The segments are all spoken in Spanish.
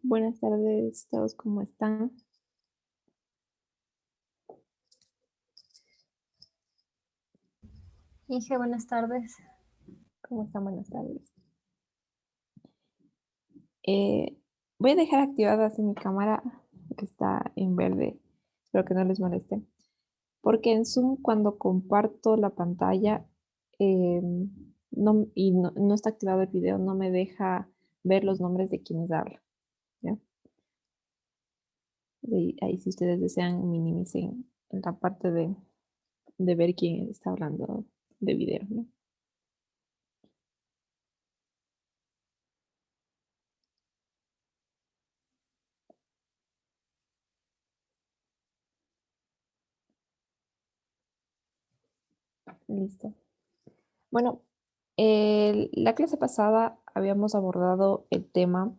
Buenas tardes, todos, ¿cómo están? Inge, buenas tardes. ¿Cómo están? Buenas tardes. Eh, Voy a dejar activada así mi cámara que está en verde, espero que no les moleste, porque en Zoom cuando comparto la pantalla eh, no está activado el video, no me deja ver los nombres de quienes hablan, ¿ya? Ahí si ustedes desean minimicen la parte de ver quién está hablando de video, ¿no? Listo. Bueno, la clase pasada habíamos abordado el tema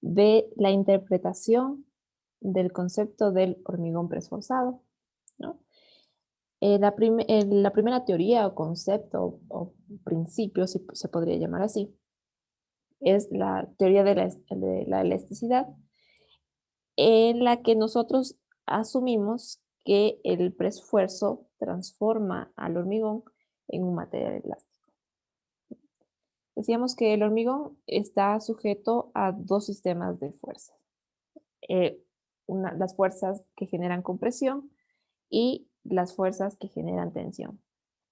de la interpretación del concepto del hormigón preesforzado, ¿no? La primera teoría o concepto o principio, si se podría llamar así, es la teoría de la elasticidad, en la que nosotros asumimos que el preesfuerzo transforma al hormigón en un material elástico. Decíamos que el hormigón está sujeto a dos sistemas de fuerzas. eh, las fuerzas que generan compresión y las fuerzas que generan tensión.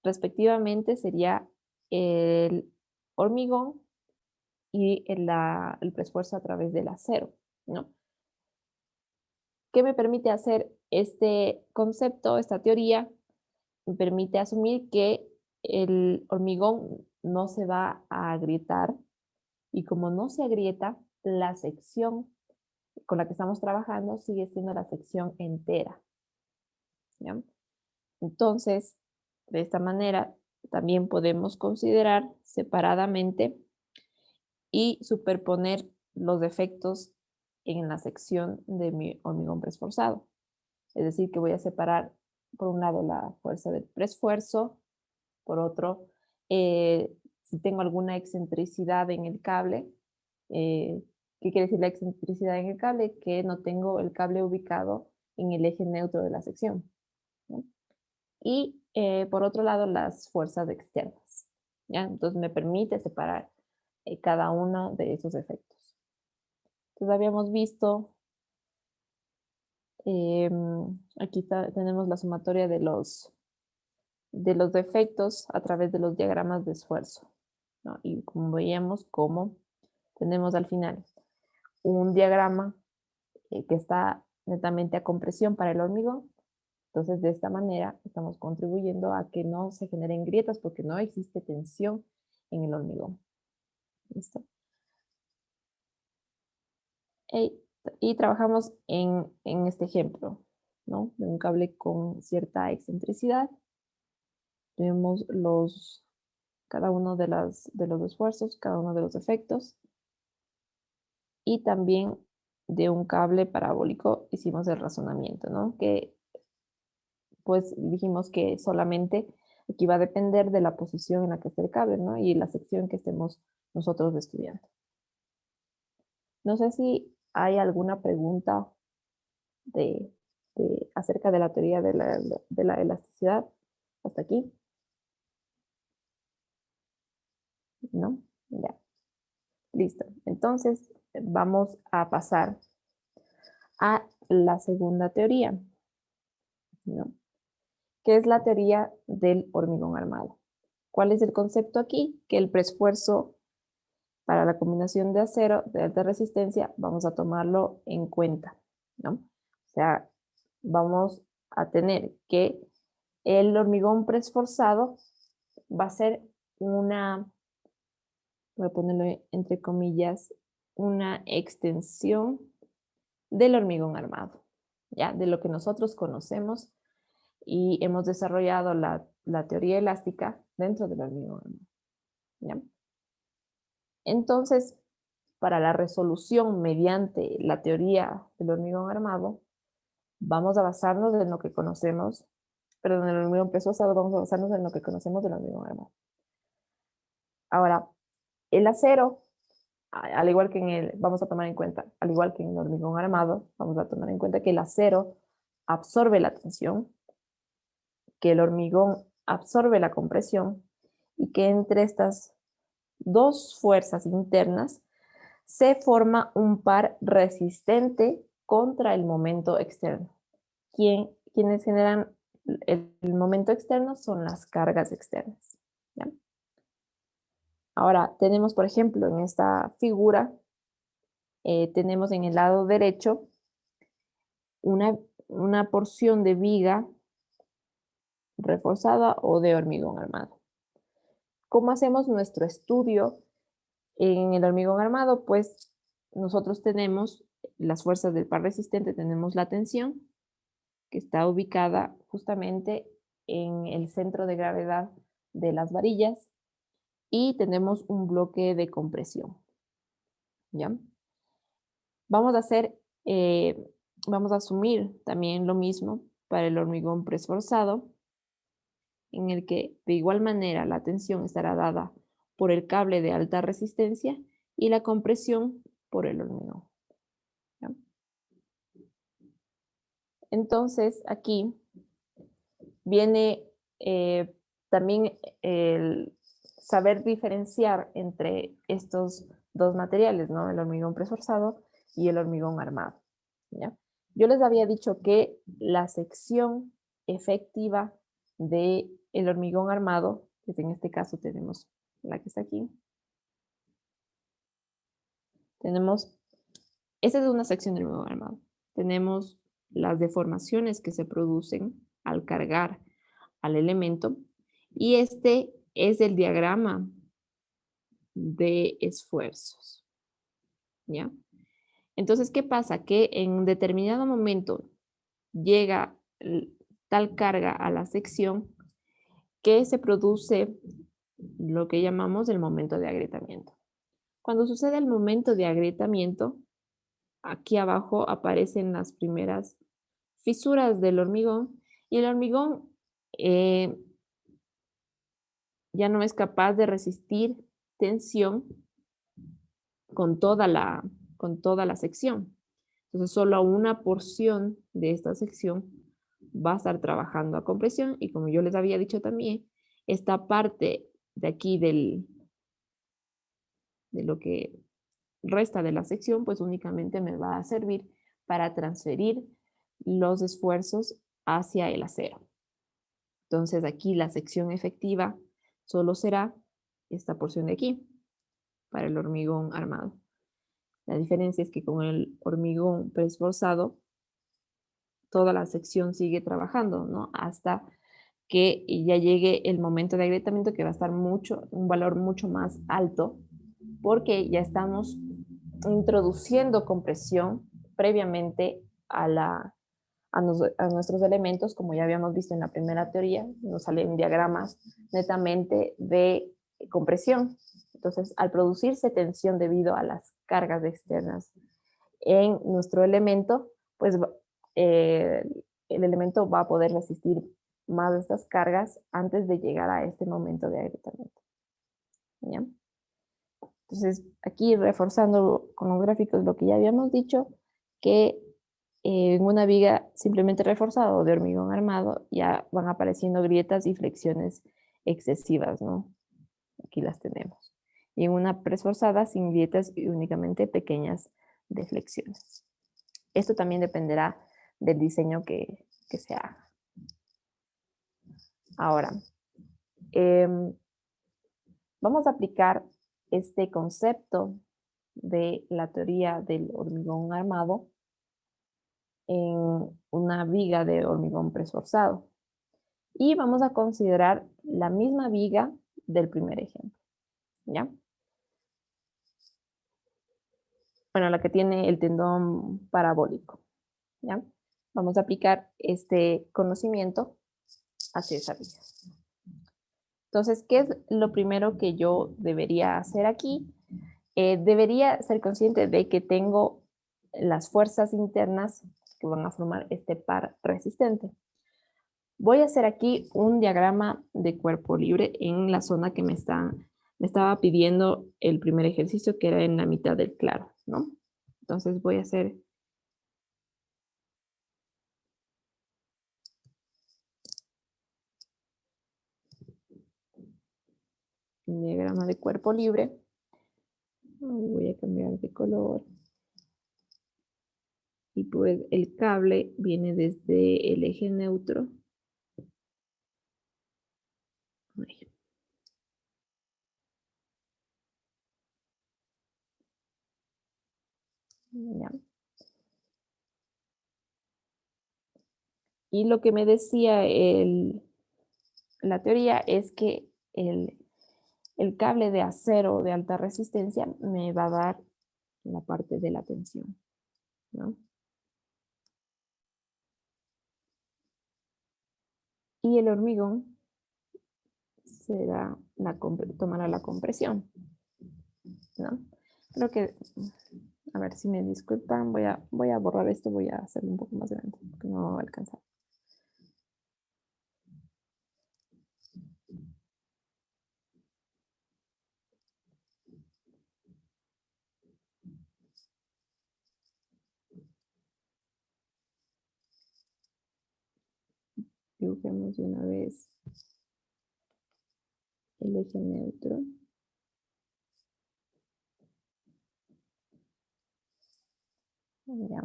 Respectivamente sería el hormigón y el preesfuerzo a través del acero, ¿no? ¿Qué me permite hacer este concepto, esta teoría? Me permite asumir que el hormigón no se va a agrietar y como no se agrieta, la sección con la que estamos trabajando sigue siendo la sección entera, ¿ya? Entonces, de esta manera, también podemos considerar separadamente y superponer los defectos en la sección de mi hormigón preesforzado. Es decir, que voy a separar, por un lado, la fuerza del preesfuerzo, por otro, si tengo alguna excentricidad en el cable, eh, ¿qué quiere decir la excentricidad en el cable? Que no tengo el cable ubicado en el eje neutro de la sección, ¿no? Y por otro lado, las fuerzas externas, ¿ya? Entonces me permite separar cada uno de esos efectos. Entonces habíamos visto, aquí tenemos la sumatoria de los defectos a través de los diagramas de esfuerzo, ¿no? Y como veíamos, cómo tenemos al final un diagrama que está netamente a compresión para el hormigón. Entonces, de esta manera estamos contribuyendo a que no se generen grietas porque no existe tensión en el hormigón. ¿Listo? Y, y trabajamos en este ejemplo, ¿no? De un cable con cierta excentricidad. Tenemos cada uno de los esfuerzos, cada uno de los efectos. Y también de un cable parabólico hicimos el razonamiento, ¿no? Que pues dijimos que solamente aquí va a depender de la posición en la que esté el cable, ¿no? Y la sección que estemos nosotros estudiando. No sé si hay alguna pregunta de, acerca de la teoría de la elasticidad hasta aquí, ¿no? Ya, listo. Entonces vamos a pasar a la segunda teoría, ¿no? Que es la teoría del hormigón armado. ¿Cuál es el concepto aquí? Que el preesfuerzo para la combinación de acero de alta resistencia vamos a tomarlo en cuenta, ¿no? O sea, vamos a tener que el hormigón preesforzado va a ser una, voy a ponerlo entre comillas, una extensión del hormigón armado, ¿ya? De lo que nosotros conocemos y hemos desarrollado la teoría elástica dentro del hormigón armado, ¿ya? Entonces, para la resolución mediante la teoría del hormigón armado, vamos a basarnos en lo que conocemos, perdón, en el hormigón preesforzado, vamos a basarnos en lo que conocemos del hormigón armado. Ahora, el acero al igual que vamos a tomar en cuenta, al igual que en el hormigón armado, vamos a tomar en cuenta que el acero absorbe la tensión, que el hormigón absorbe la compresión y que entre estas dos fuerzas internas se forma un par resistente contra el momento externo. Quienes generan el momento externo son las cargas externas. ¿Ya? Ahora, tenemos, por ejemplo, en esta figura, tenemos en el lado derecho una porción de viga reforzada o de hormigón armado. ¿Cómo hacemos nuestro estudio en el hormigón armado? Pues nosotros tenemos las fuerzas del par resistente, tenemos la tensión, que está ubicada justamente en el centro de gravedad de las varillas, y tenemos un bloque de compresión. ¿Ya? Vamos a hacer, vamos a asumir también lo mismo para el hormigón preesforzado, en el que de igual manera la tensión estará dada por el cable de alta resistencia y la compresión por el hormigón. ¿Ya? Entonces, aquí viene también el saber diferenciar entre estos dos materiales, ¿no? El hormigón preesforzado y el hormigón armado. ¿Ya? Yo les había dicho que la sección efectiva del hormigón armado, que en este caso tenemos la que está aquí, esta es una sección del hormigón armado. Tenemos las deformaciones que se producen al cargar al elemento, y este es el diagrama de esfuerzos. ¿Ya? Entonces, ¿qué pasa? Que en determinado momento llega tal carga a la sección que se produce lo que llamamos el momento de agrietamiento. Cuando sucede el momento de agrietamiento, aquí abajo aparecen las primeras fisuras del hormigón, y el hormigón ya no es capaz de resistir tensión con toda la sección. Entonces, solo una porción de esta sección va a estar trabajando a compresión, y como yo les había dicho también, esta parte de aquí de lo que resta de la sección, pues únicamente me va a servir para transferir los esfuerzos hacia el acero. Entonces, aquí la sección efectiva solo será esta porción de aquí para el hormigón armado. La diferencia es que con el hormigón preesforzado, toda la sección sigue trabajando, ¿no? Hasta que ya llegue el momento de agrietamiento, que va a estar un valor mucho más alto, porque ya estamos introduciendo compresión previamente a nuestros elementos, como ya habíamos visto en la primera teoría, nos salen diagramas netamente de compresión. Entonces, al producirse tensión debido a las cargas externas en nuestro elemento, pues el elemento va a poder resistir más de estas cargas antes de llegar a este momento de agrietamiento. ¿Ya? Entonces, aquí reforzando con los gráficos lo que ya habíamos dicho, que en una viga simplemente reforzada o de hormigón armado ya van apareciendo grietas y flexiones excesivas, ¿no? Aquí las tenemos. Y en una preesforzada sin grietas y únicamente pequeñas deflexiones. Esto también dependerá del diseño que se haga. Ahora, vamos a aplicar este concepto de la teoría del hormigón armado en una viga de hormigón preesforzado. Y vamos a considerar la misma viga del primer ejemplo. ¿Ya? Bueno, la que tiene el tendón parabólico. ¿Ya? Vamos a aplicar este conocimiento hacia esa viga. Entonces, ¿qué es lo primero que yo debería hacer aquí? Debería ser consciente de que tengo las fuerzas internas que van a formar este par resistente. Voy a hacer aquí un diagrama de cuerpo libre en la zona que me están me estaba pidiendo el primer ejercicio que era en la mitad del claro, ¿no? Entonces voy a hacer un diagrama de cuerpo libre. Voy a cambiar de color. Y pues el cable viene desde el eje neutro. Ay, ya. Y lo que me decía la teoría es que el cable de acero de alta resistencia me va a dar la parte de la tensión, ¿no? Y el hormigón tomará la compresión, ¿no? Creo que, a ver si me disculpan, voy a borrar esto, voy a hacerlo un poco más grande, porque no va a alcanzar. Dibujemos de una vez el eje neutro. Ya.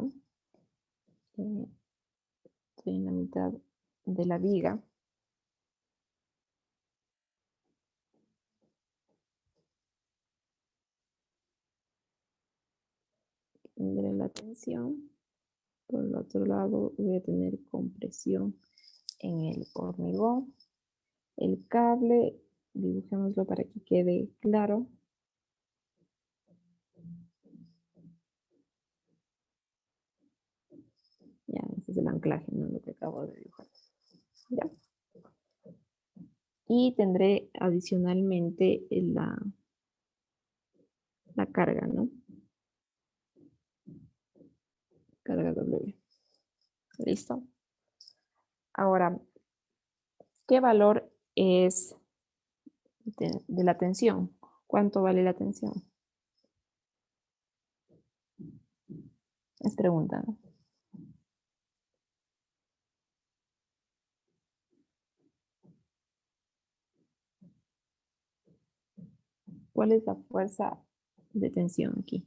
Estoy en la mitad de la viga. Tendré la tensión. Por el otro lado voy a tener compresión en el hormigón. El cable, dibujémoslo para que quede claro. Ya, ese es el anclaje, no lo que acabo de dibujar. Ya. Y tendré adicionalmente la carga, ¿no? Carga W. ¿Listo? Ahora, ¿qué valor es de la tensión? ¿Cuánto vale la tensión? Es pregunta, ¿no? ¿Cuál es la fuerza de tensión aquí?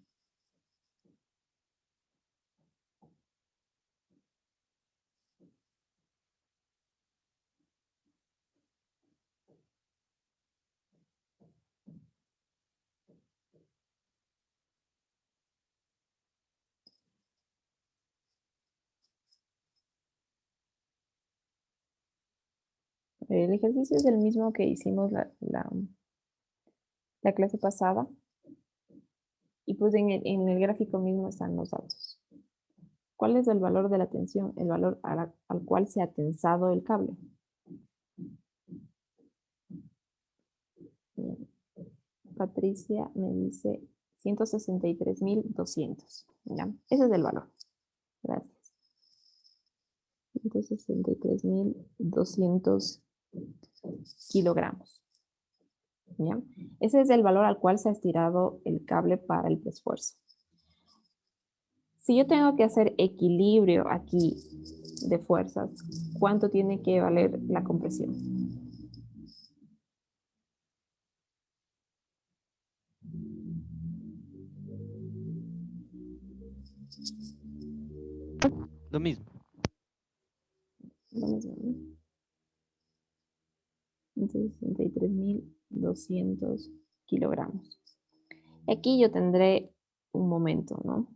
El ejercicio es el mismo que hicimos la clase pasada. Y pues en el gráfico mismo están los datos. ¿Cuál es el valor de la tensión? El valor al cual se ha tensado el cable. Bien. Patricia me dice 163.200. ¿Ya? Ese es el valor. Gracias. 163.200 kilogramos. ¿Ya? Ese es el valor al cual se ha estirado el cable para el esfuerzo. Si yo tengo que hacer equilibrio aquí de fuerzas, ¿cuánto tiene que valer la compresión? Lo mismo. Lo mismo, ¿no? 163.200 kilogramos. Aquí yo tendré un momento, ¿no?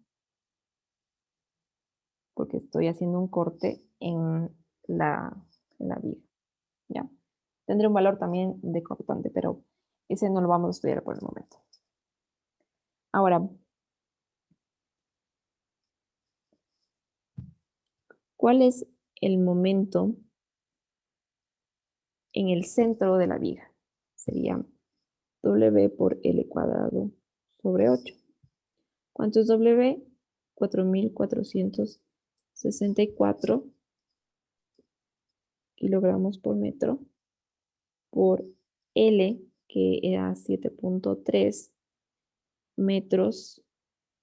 Porque estoy haciendo un corte en la viga, ¿ya? Tendré un valor también de cortante, pero ese no lo vamos a estudiar por el momento. Ahora, ¿cuál es el momento en el centro de la viga? Sería W por L cuadrado sobre 8. ¿Cuánto es W? 4.464 kilogramos por metro por L, que era 7.3 metros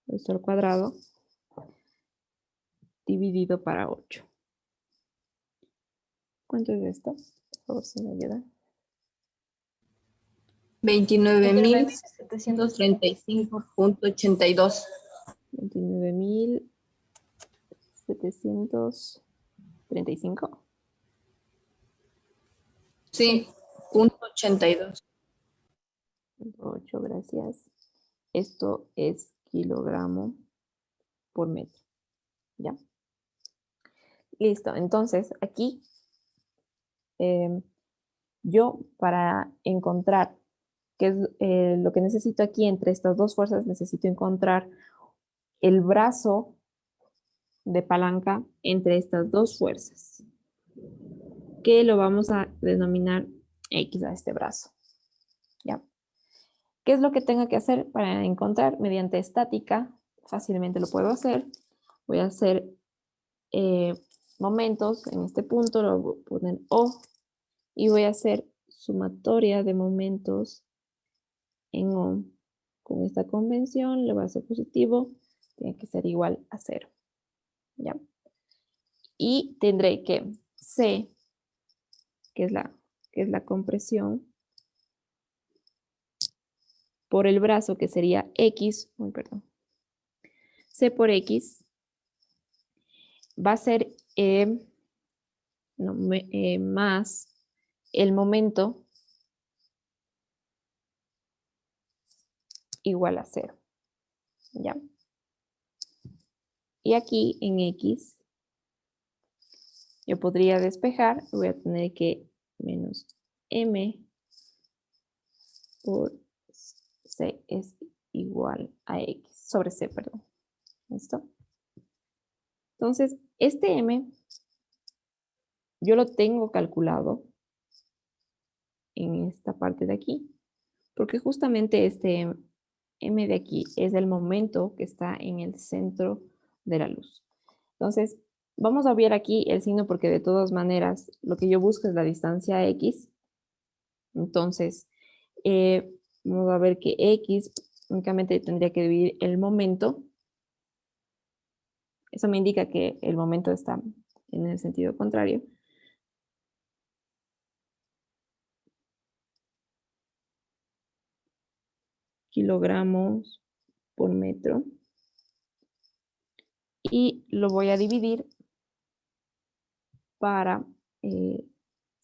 esto al cuadrado dividido para 8. ¿Cuánto es esto? Por favor, si me ayuda. 29.735.82. 29.735. Sí, punto 82. 8, gracias. Esto es kilogramo por metro. ¿Ya? Listo. Entonces, aquí yo para encontrar qué es lo que necesito aquí entre estas dos fuerzas, necesito encontrar el brazo de palanca entre estas dos fuerzas, que lo vamos a denominar X a este brazo. ¿Ya? ¿Qué es lo que tengo que hacer para encontrar? Mediante estática, fácilmente lo puedo hacer. Voy a hacer momentos en este punto, lo voy a poner O, y voy a hacer sumatoria de momentos en O. Con esta convención le voy a hacer positivo, tiene que ser igual a 0. ¿Ya? Y tendré que C, que es la compresión, por el brazo, que sería X, C por X, va a ser más el momento igual a 0. ¿Ya? Y aquí en X, yo podría despejar, voy a tener que menos M por C es igual a X, sobre C, perdón. ¿Listo? Entonces, este M, yo lo tengo calculado en esta parte de aquí, porque justamente este M de aquí es el momento que está en el centro de la luz. Entonces, vamos a obviar aquí el signo porque de todas maneras lo que yo busco es la distancia X. Entonces, vamos a ver que X únicamente tendría que dividir el momento. Eso me indica que el momento está en el sentido contrario. Kilogramos por metro. Y lo voy a dividir para C,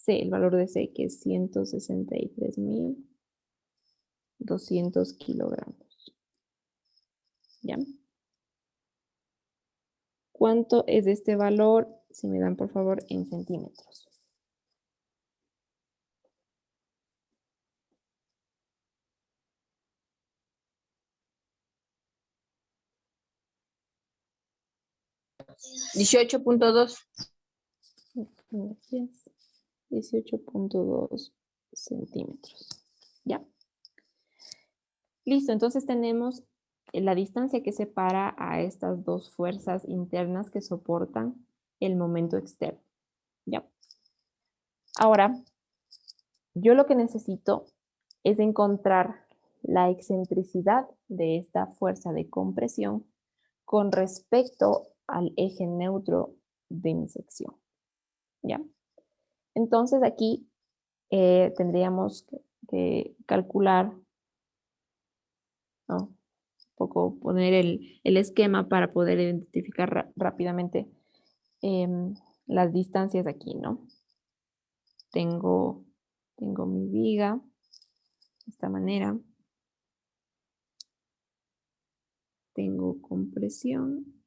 el valor de C, que es 163.200 kilogramos. ¿Ya? ¿Cuánto es este valor? Si me dan, por favor, en centímetros. $18.2. Gracias. 18.2 centímetros. ¿Ya? Listo, entonces tenemos la distancia que separa a estas dos fuerzas internas que soportan el momento externo. ¿Ya? Ahora, yo lo que necesito es encontrar la excentricidad de esta fuerza de compresión con respecto al eje neutro de mi sección. ¿Ya? Entonces aquí tendríamos que calcular, ¿no? Un poco poner el esquema para poder identificar rápidamente las distancias aquí, ¿no? Tengo mi viga de esta manera. Tengo compresión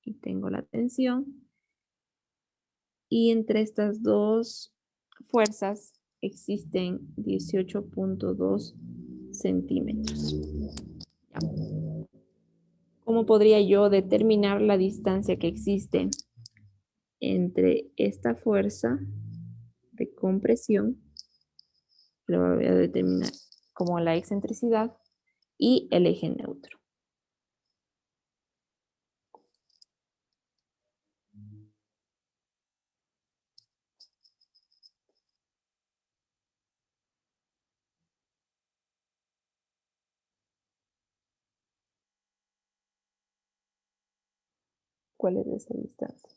y tengo la tensión. Y entre estas dos fuerzas existen 18.2 centímetros. ¿Ya? ¿Cómo podría yo determinar la distancia que existe entre esta fuerza de compresión? Lo voy a determinar como la excentricidad y el eje neutro. ¿Cuál es esa distancia?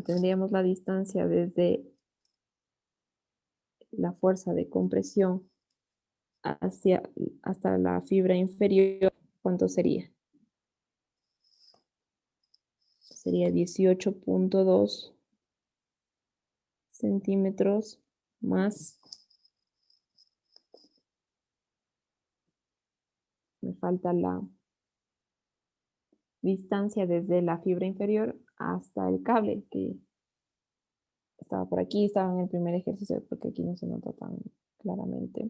Tendríamos la distancia desde la fuerza de compresión hasta la fibra inferior. ¿Cuánto sería? Sería 18.2 centímetros más, me falta la distancia desde la fibra inferior hasta el cable, que estaba por aquí, estaba en el primer ejercicio, porque aquí no se nota tan claramente.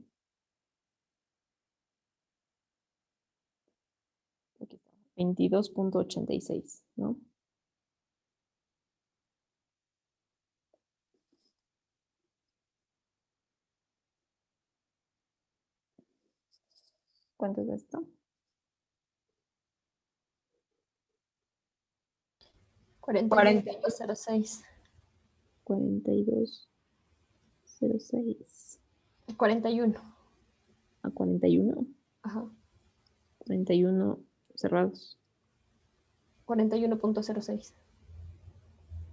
Aquí está, 22.86, ¿no? ¿Cuánto es esto? 40.06. 42.06 41. a 41. Ajá. 41 cerrados. 41.06.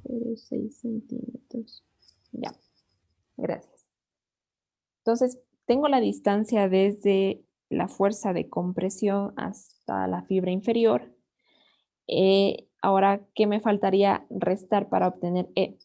0.6 centímetros. Ya, gracias. Entonces, tengo la distancia desde la fuerza de compresión hasta la fibra inferior. Ahora, ¿qué me faltaría restar para obtener E?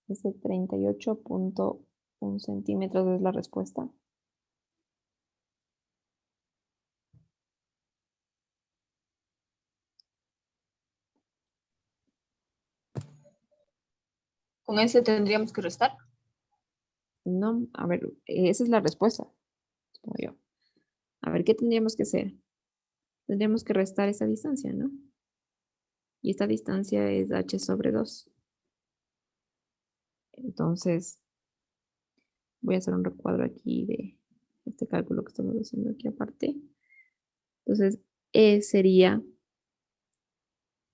Ese 38.1 centímetros es la respuesta. Con ese tendríamos que restar. No, a ver, esa es la respuesta, supongo yo. A ver, ¿qué tendríamos que hacer? Tendríamos que restar esa distancia, ¿no? Y esta distancia es h sobre 2. Entonces, voy a hacer un recuadro aquí de este cálculo que estamos haciendo aquí aparte. Entonces, E sería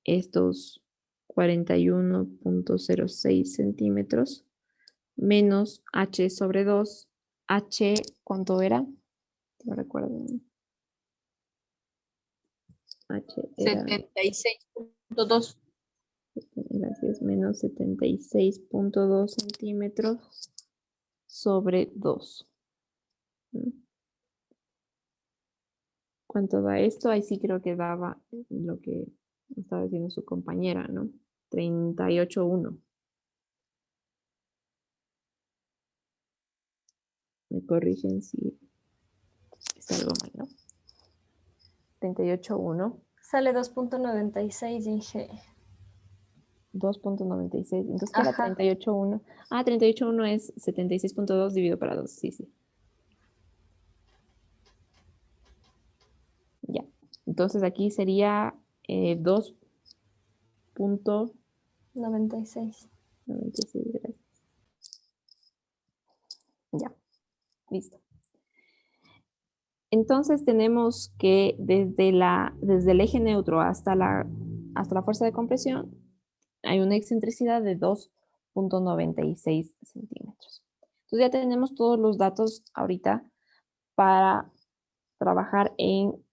estos 41.06 centímetros menos h sobre 2. H, ¿cuánto era? No recuerdo. H era 76.2. gracias, menos 76.2 centímetros sobre 2. ¿Cuánto da esto? Ahí sí creo que daba lo que estaba diciendo su compañera, ¿no? 38.1. Me corrigen si es algo mal, ¿no? 38.1. Sale 2.96, Inge. 2.96. Entonces, ¿qué era Ajá. 38.1? Ah, 38.1 es 76.2 dividido para 2. Sí, sí. Ya. Entonces aquí sería 2.96. 96. Gracias. Ya. Listo. Entonces tenemos que desde el eje neutro hasta la fuerza de compresión hay una excentricidad de 2.96 centímetros. Entonces ya tenemos todos los datos ahorita para trabajar en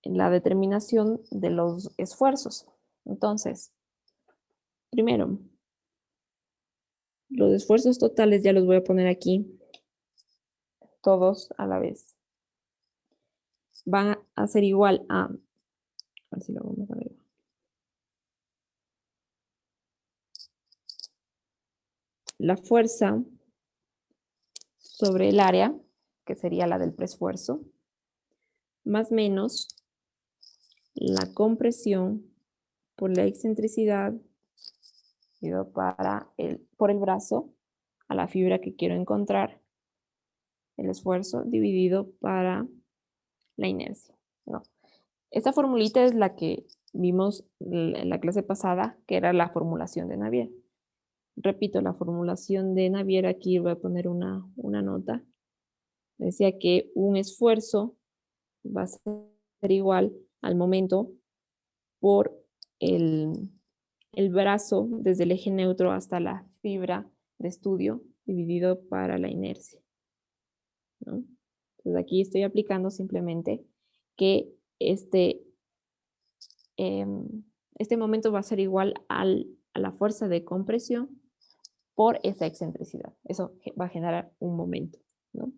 la determinación de los esfuerzos. Entonces, primero, los esfuerzos totales ya los voy a poner aquí, todos a la vez. Van a ser igual a ver si lo vamos a ver. La fuerza sobre el área, que sería la del preesfuerzo, más menos la compresión por la excentricidad por el brazo a la fibra que quiero encontrar, el esfuerzo dividido para la inercia, ¿no? Esta formulita es la que vimos en la clase pasada, que era la formulación de Navier. Repito, la formulación de Navier, aquí voy a poner una nota. Decía que un esfuerzo va a ser igual al momento por el brazo desde el eje neutro hasta la fibra de estudio dividido para la inercia, ¿no? Entonces aquí estoy aplicando simplemente que este momento va a ser igual a la fuerza de compresión por esa excentricidad. Eso va a generar un momento, ¿no?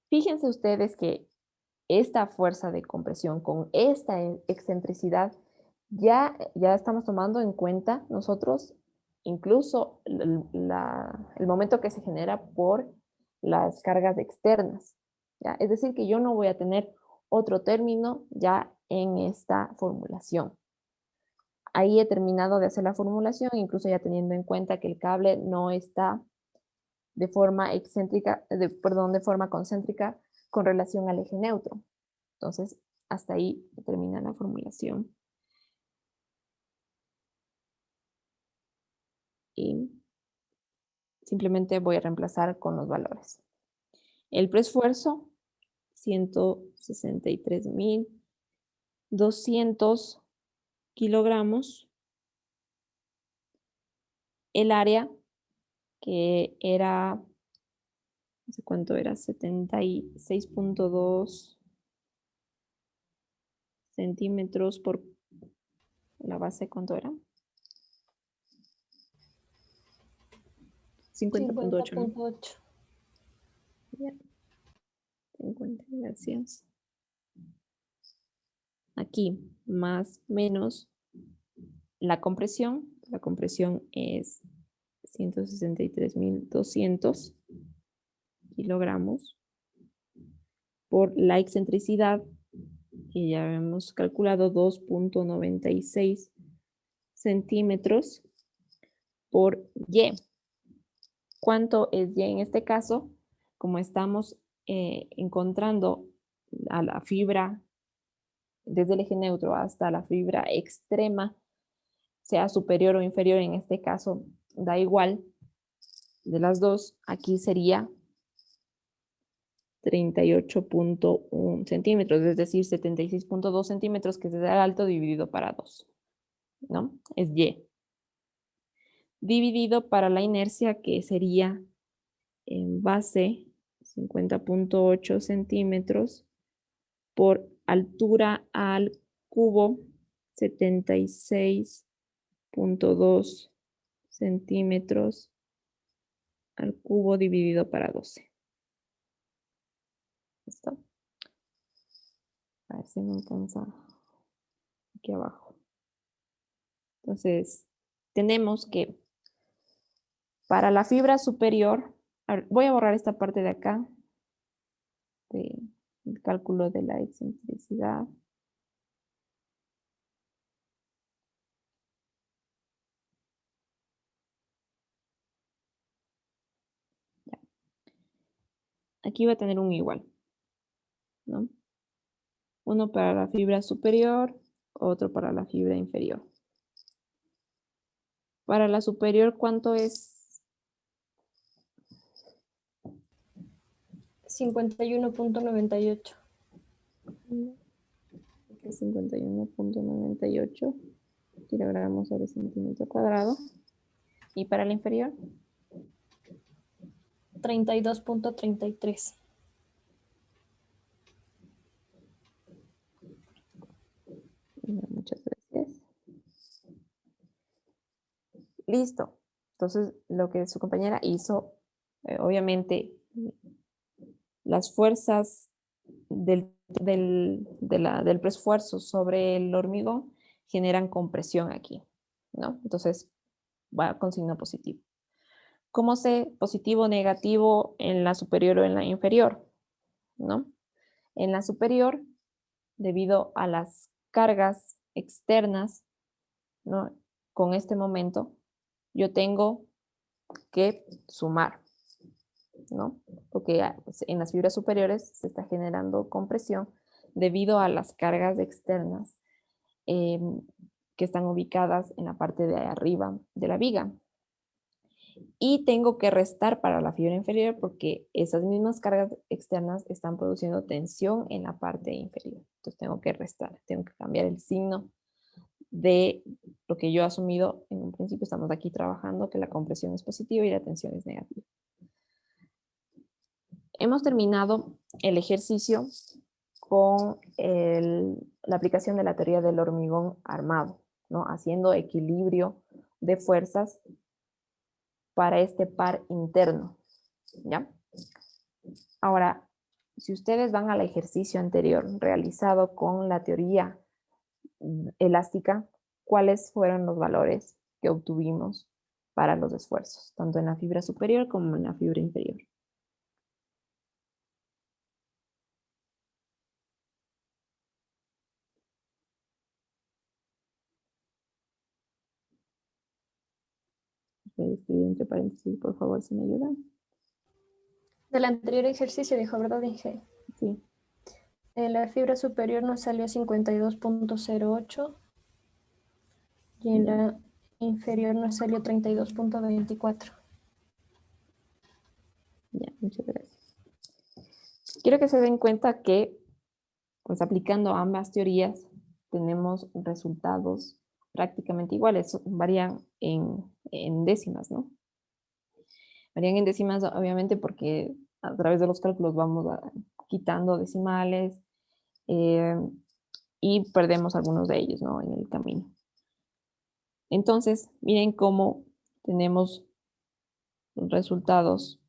Fíjense ustedes que esta fuerza de compresión con esta excentricidad ya estamos tomando en cuenta nosotros incluso el momento que se genera por las cargas externas, ¿ya? Es decir, que yo no voy a tener otro término ya en esta formulación. Ahí he terminado de hacer la formulación, incluso ya teniendo en cuenta que el cable no está de forma excéntrica, de forma concéntrica con relación al eje neutro. Entonces, hasta ahí termina la formulación. Y simplemente voy a reemplazar con los valores. El preesfuerzo, 163.200 kilogramos. El área, que era, no sé cuánto era, 76.2 centímetros por la base, ¿cuánto era? 50.8, ¿no? 50.8. Ya, 50, gracias. Aquí, más menos la compresión es 163.200 kilogramos por la excentricidad, que ya hemos calculado, 2.96 centímetros por Y. ¿Cuánto es Y en este caso? Como estamos encontrando a la fibra desde el eje neutro hasta la fibra extrema, sea superior o inferior, en este caso da igual, de las dos, aquí sería 38.1 centímetros, es decir, 76.2 centímetros, que es el alto dividido para 2, ¿no? Es Y. Dividido para la inercia, que sería en base 50.8 centímetros por altura al cubo 76.2 centímetros al cubo dividido para 12. ¿Listo? A ver si me alcanza aquí abajo. Entonces, tenemos que para la fibra superior, voy a borrar esta parte de acá, del cálculo de la excentricidad. Ya. Aquí va a tener un igual, ¿no? Uno para la fibra superior, otro para la fibra inferior. Para la superior, ¿cuánto es? 51.98. 51.98 kilogramos sobre centímetro cuadrado. ¿Y para la inferior? 32.33. Muchas gracias. Listo. Entonces, lo que su compañera hizo, obviamente, las fuerzas del preesfuerzo sobre el hormigón generan compresión aquí, ¿no? Entonces, va con signo positivo. ¿Cómo sé positivo o negativo en la superior o en la inferior? ¿No? En la superior, debido a las cargas externas, ¿no? Con este momento, yo tengo que sumar. ¿no? Porque pues, en las fibras superiores se está generando compresión debido a las cargas externas que están ubicadas en la parte de arriba de la viga. Y tengo que restar para la fibra inferior porque esas mismas cargas externas están produciendo tensión en la parte inferior. Entonces tengo que restar, tengo que cambiar el signo de lo que yo he asumido en un principio. Estamos aquí trabajando que la compresión es positiva y la tensión es negativa. Hemos terminado el ejercicio con la aplicación de la teoría del hormigón armado, ¿no? Haciendo equilibrio de fuerzas para este par interno, ¿ya? Ahora, si ustedes van al ejercicio anterior realizado con la teoría elástica, ¿cuáles fueron los valores que obtuvimos para los esfuerzos, tanto en la fibra superior como en la fibra inferior? Voy a escribir entre paréntesis, por favor, si me ayudan. Del anterior ejercicio dijo, ¿verdad? Dije. Sí. En la fibra superior nos salió 52.08 y en Ya. la inferior nos salió 32.24. Ya, muchas gracias. Quiero que se den cuenta que, pues aplicando ambas teorías, tenemos resultados prácticamente iguales, varían en décimas, ¿no? Varían en décimas, obviamente, porque a través de los cálculos vamos quitando decimales eh, y perdemos algunos de ellos, ¿no? En el camino. Entonces, miren cómo tenemos resultados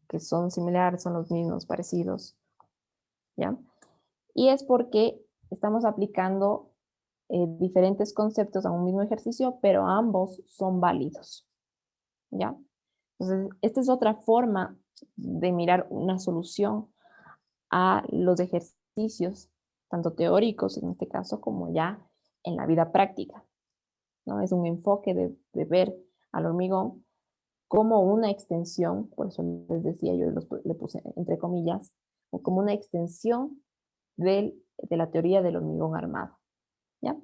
que son similares, son los mismos, parecidos, ¿ya? Y es porque estamos aplicando diferentes conceptos a un mismo ejercicio, pero ambos son válidos, ¿ya? Entonces, esta es otra forma de mirar una solución a los ejercicios, tanto teóricos en este caso, como ya en la vida práctica, ¿no? Es un enfoque de ver al hormigón como una extensión, por eso les decía yo, le puse entre comillas, o como una extensión de la teoría del hormigón armado, ¿ya?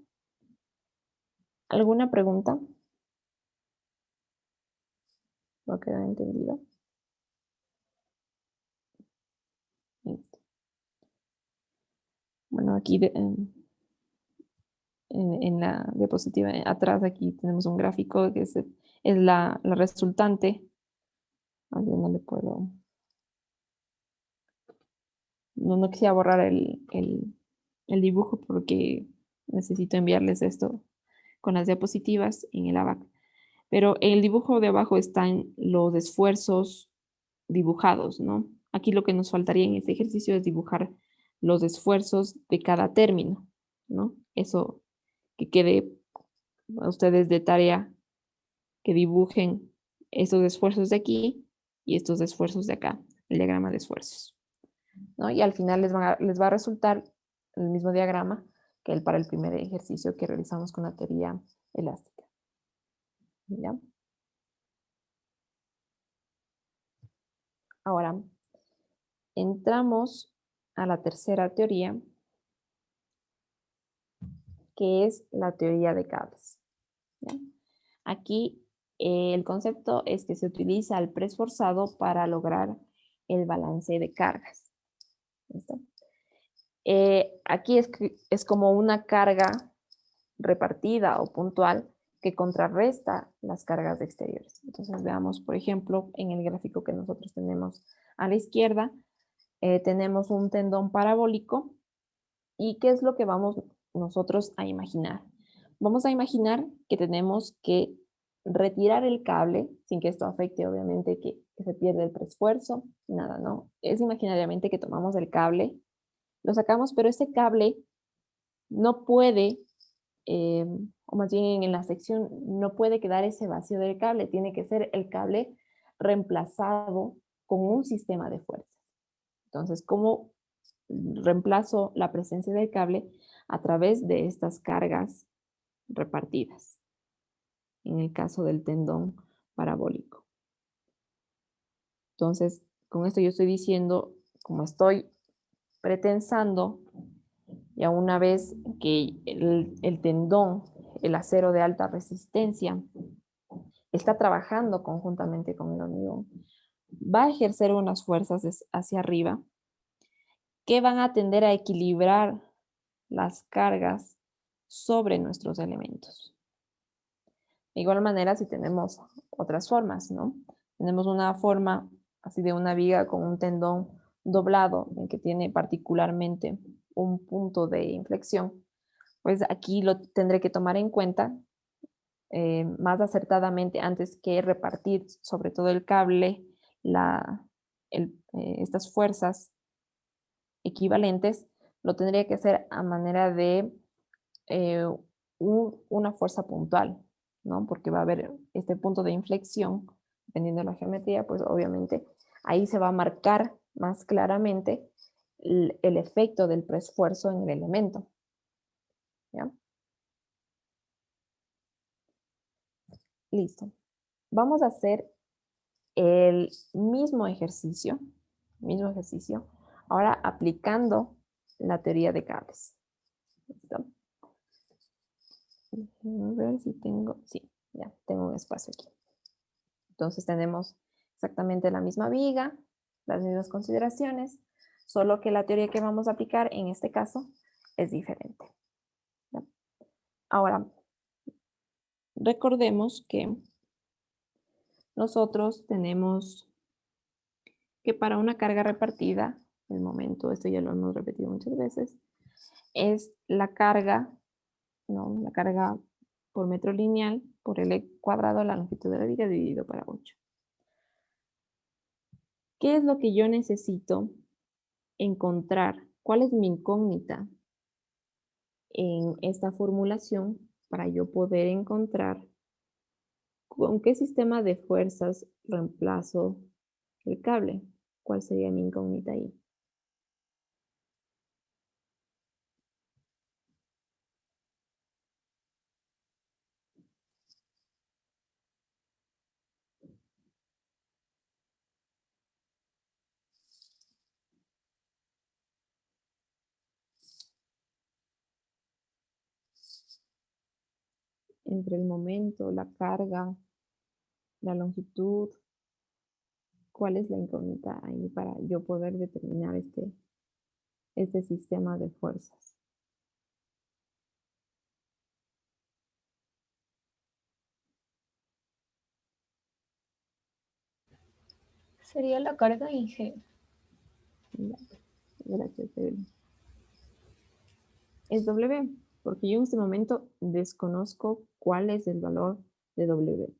¿Alguna pregunta? ¿No quedó entendido? Listo. Bueno, aquí en la diapositiva atrás aquí tenemos un gráfico que es la resultante. A ver, no le puedo. No quisiera borrar el dibujo porque necesito enviarles esto con las diapositivas en el ABAC. Pero en el dibujo de abajo están los esfuerzos dibujados, ¿no? Aquí lo que nos faltaría en este ejercicio es dibujar los esfuerzos de cada término, ¿no? Eso que quede a ustedes de tarea que dibujen estos esfuerzos de aquí y estos esfuerzos de acá, el diagrama de esfuerzos, ¿no? Y al final les va a resultar el mismo diagrama que para el primer ejercicio que realizamos con la teoría elástica, ¿ya? Ahora, entramos a la tercera teoría, que es la teoría de cables, ¿ya? Aquí el concepto es que se utiliza el preesforzado para lograr el balance de cargas. ¿Listo? Aquí es como una carga repartida o puntual que contrarresta las cargas exteriores. Entonces veamos, por ejemplo, en el gráfico que nosotros tenemos a la izquierda, tenemos un tendón parabólico. ¿Y qué es lo que vamos nosotros a imaginar? Vamos a imaginar que tenemos que retirar el cable sin que esto afecte, obviamente, que se pierde el preesfuerzo, nada, ¿no? Es imaginariamente que tomamos el cable, lo sacamos, pero ese cable no puede, o más bien en la sección, no puede quedar ese vacío del cable, tiene que ser el cable reemplazado con un sistema de fuerzas. Entonces, ¿cómo reemplazo la presencia del cable? A través de estas cargas repartidas, en el caso del tendón parabólico. Entonces, Con esto yo estoy diciendo, como estoy pretensando, ya una vez que el tendón, el acero de alta resistencia, está trabajando conjuntamente con el hormigón, va a ejercer unas fuerzas hacia arriba que van a tender a equilibrar las cargas sobre nuestros elementos. De igual manera, si tenemos otras formas, ¿no? Tenemos una forma así de una viga con un tendón doblado, en que tiene particularmente un punto de inflexión, pues aquí lo tendré que tomar en cuenta más acertadamente antes que repartir sobre todo el cable estas fuerzas equivalentes, lo tendría que hacer a manera de eh, una fuerza puntual, ¿no? Porque va a haber este punto de inflexión, dependiendo de la geometría, pues obviamente ahí se va a marcar más claramente el efecto del preesfuerzo en el elemento. ¿Ya? Listo. Vamos a hacer el mismo ejercicio, ahora aplicando la teoría de cables. ¿Listo? A ver si tengo, sí, ya tengo un espacio aquí. Entonces tenemos exactamente la misma viga, las mismas consideraciones, solo que la teoría que vamos a aplicar en este caso es diferente. ¿Ya? Ahora, recordemos que nosotros tenemos que para una carga repartida, el momento, esto ya lo hemos repetido muchas veces, es la carga, ¿no? La carga por metro lineal por L cuadrado, la longitud de la viga dividido para 8. ¿Qué es lo que yo necesito encontrar? ¿Cuál es mi incógnita en esta formulación para yo poder encontrar con qué sistema de fuerzas reemplazo el cable? ¿Cuál sería mi incógnita ahí? Entre el momento, la carga, la longitud, ¿cuál es la incógnita ahí para yo poder determinar este sistema de fuerzas? Sería la carga en G. Gracias, Evelyn. Es W, porque yo en este momento desconozco cuál es el valor de W.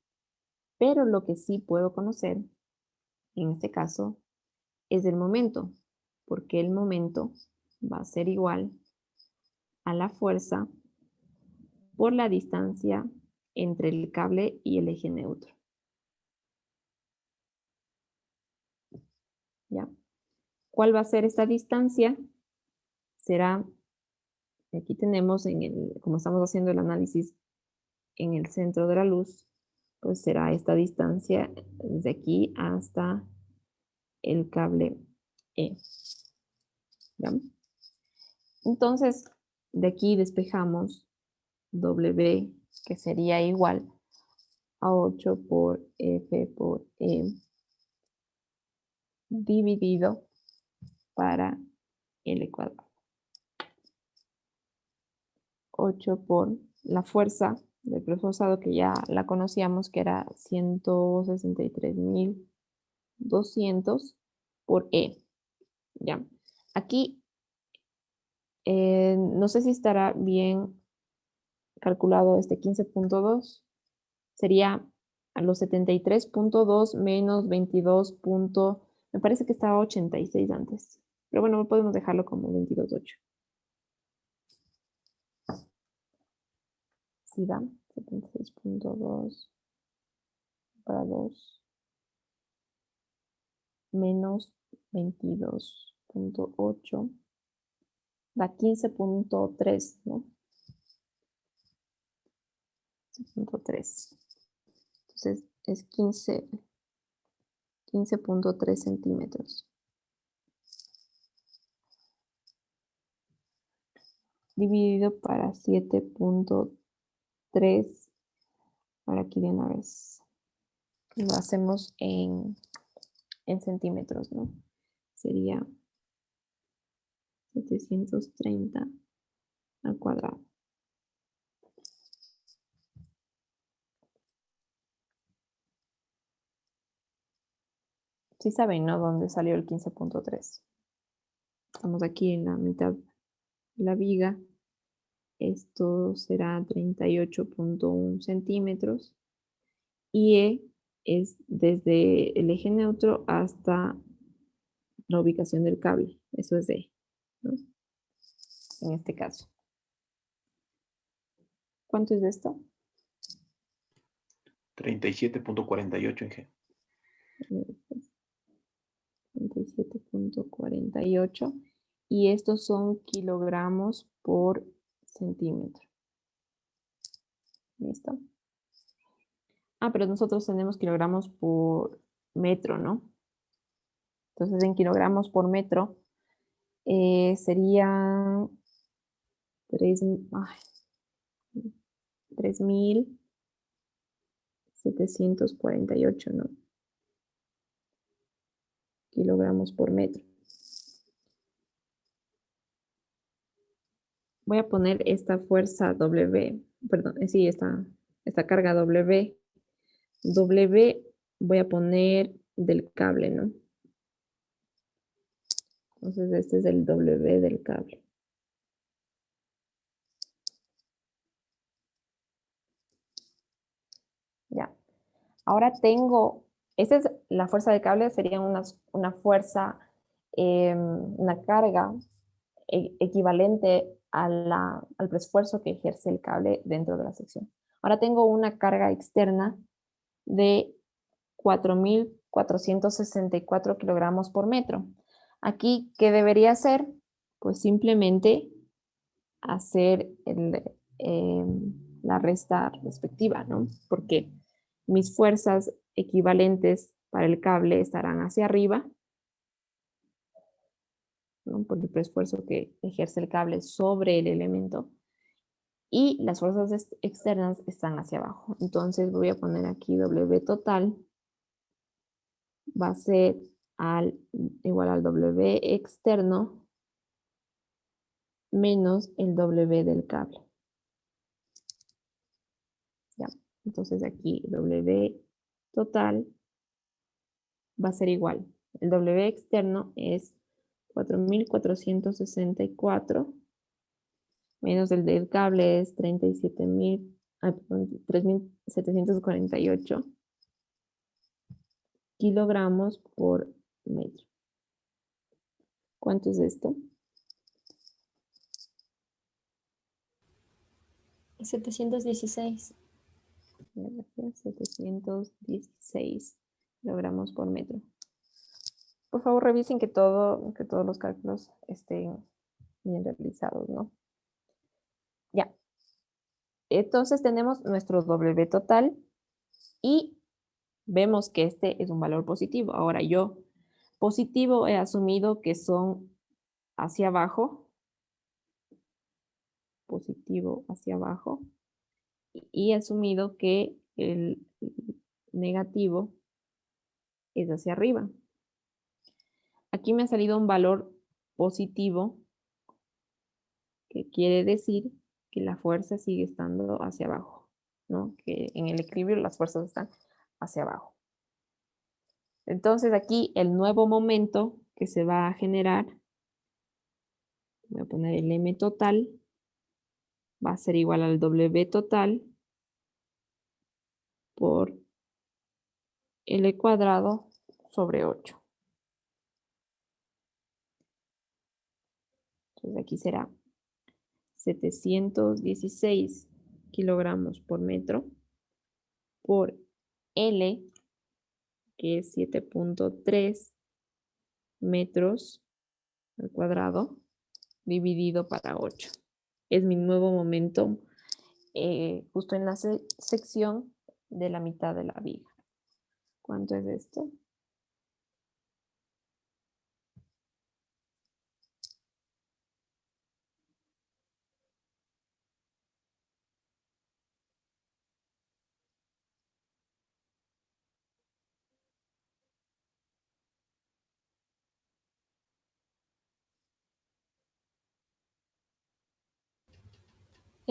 Pero lo que sí puedo conocer, en este caso, es el momento, porque el momento va a ser igual a la fuerza por la distancia entre el cable y el eje neutro. ¿Ya? ¿Cuál va a ser esta distancia? Será, aquí tenemos, como estamos haciendo el análisis en el centro de la luz, pues será esta distancia desde aquí hasta el cable E. ¿Ya? Entonces, de aquí despejamos W, que sería igual a 8 por F por E dividido para L cuadrado. 8 por la fuerza del preforzado, que ya la conocíamos, que era 163.200 por E. ¿Ya? Aquí, no sé si estará bien calculado este 15.2. Sería a los 73.2 menos 22. Me parece que estaba 86 antes. Pero bueno, podemos dejarlo como 22.8. Sí, da 76.2 para 2 menos 22.8 da 15.3, ¿no? 15.3. Entonces es 15. 15.3 centímetros. Dividido para 7.3. Ahora aquí de una vez. Lo hacemos en centímetros, ¿no? Sería 730 al cuadrado. Sí saben, ¿no? ¿Dónde salió el 15.3? Estamos aquí en la mitad de la viga. Esto será 38.1 centímetros. Y E es desde el eje neutro hasta la ubicación del cable. Eso es E, ¿no? En este caso. ¿Cuánto es de esto? 37.48 en G. 37.48. Y estos son kilogramos por centímetro. ¿Listo? Ah, pero nosotros tenemos kilogramos por metro, ¿no? Entonces, en kilogramos por metro serían 3.748, ¿no? Kilogramos por metro. Voy a poner esta fuerza W, perdón, sí, esta carga W. W voy a poner del cable, ¿no? Entonces, este es el W del cable. Ya. Ahora tengo, esta es la fuerza del cable, sería una fuerza, una carga equivalente al preesfuerzo que ejerce el cable dentro de la sección. Ahora tengo una carga externa de 4.464 kilogramos por metro. Aquí, ¿qué debería hacer? Pues simplemente hacer la resta respectiva, ¿no? Porque mis fuerzas equivalentes para el cable estarán hacia arriba, ¿no? Por el esfuerzo que ejerce el cable sobre el elemento, y las fuerzas externas están hacia abajo. Entonces voy a poner aquí W total, va a ser igual al W externo menos el W del cable. Ya. Entonces aquí W total va a ser igual. El W externo es 4.464 menos el del cable es 3.748 kilogramos por metro. ¿Cuánto es esto? 716. 716 kilogramos por metro. Por favor, revisen que todos los cálculos estén bien realizados, ¿no? Ya. Entonces tenemos nuestro W total y vemos que este es un valor positivo. Ahora yo positivo he asumido que son hacia abajo, positivo hacia abajo, y he asumido que el negativo es hacia arriba. Aquí me ha salido un valor positivo, que quiere decir que la fuerza sigue estando hacia abajo, ¿no? Que en el equilibrio las fuerzas están hacia abajo. Entonces aquí el nuevo momento que se va a generar, voy a poner el M total, va a ser igual al W total por L cuadrado sobre 8. Entonces aquí será 716 kilogramos por metro por L, que es 7.3 metros al cuadrado, dividido para 8. Es mi nuevo momento justo en la sección de la mitad de la viga. ¿Cuánto es esto?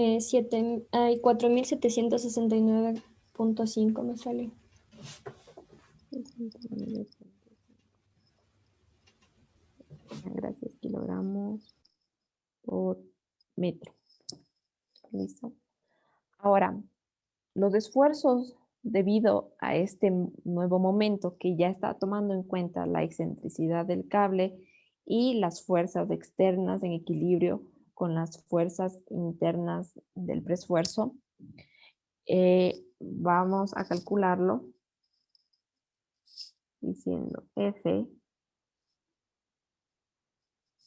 Hay 4.769.5 me sale. Gracias, kilogramos por metro. Listo. Ahora, los esfuerzos debido a este nuevo momento que ya está tomando en cuenta la excentricidad del cable y las fuerzas externas en equilibrio con las fuerzas internas del preesfuerzo, vamos a calcularlo diciendo F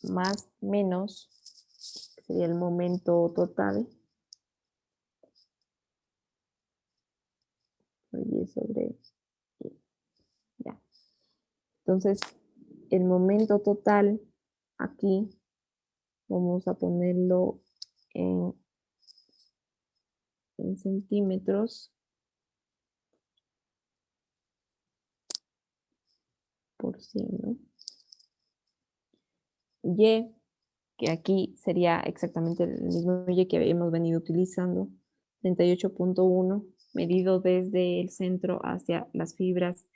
más menos, que sería el momento total, por Y sobre Y. Ya. Entonces, el momento total aquí vamos a ponerlo en centímetros por 100, ¿no? Y, que aquí sería exactamente el mismo Y que hemos venido utilizando, 38.1, medido desde el centro hacia las fibras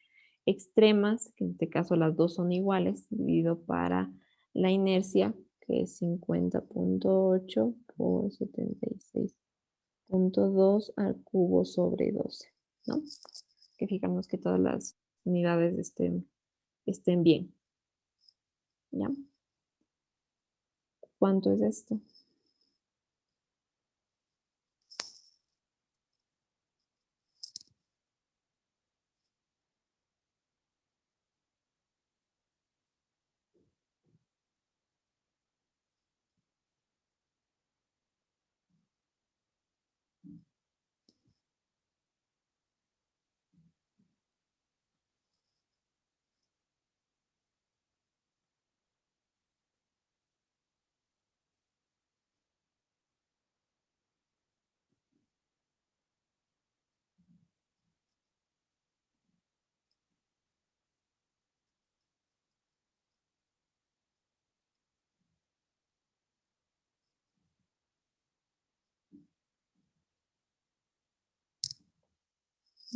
extremas, que en este caso las dos son iguales, dividido para la inercia, que es 50.8 por 76.2 al cubo sobre 12, ¿no? Que fijamos que todas las unidades estén bien, ¿ya? ¿Cuánto es esto?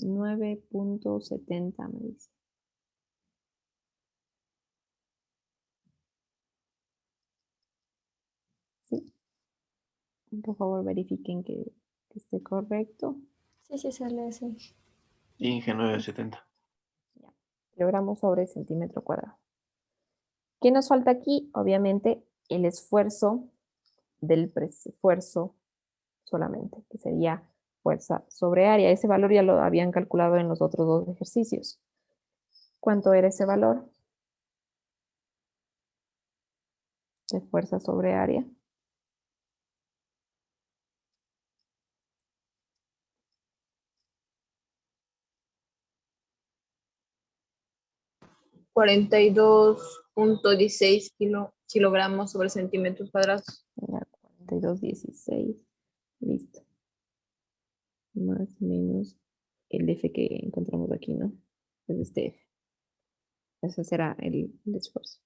$9.70 me dice. ¿Sí? Por favor, verifiquen que esté correcto. Sí, sale así. Inge 970. Ya. Kilogramos sobre centímetro cuadrado. ¿Qué nos falta aquí? Obviamente, el esfuerzo del esfuerzo solamente, que sería fuerza sobre área. Ese valor ya lo habían calculado en los otros dos ejercicios. ¿Cuánto era ese valor de fuerza sobre área? 42.16 kilogramos sobre centímetros cuadrados. 42.16. Listo. Más o menos el F que encontramos aquí, ¿no? Es este F. Ese será el esfuerzo.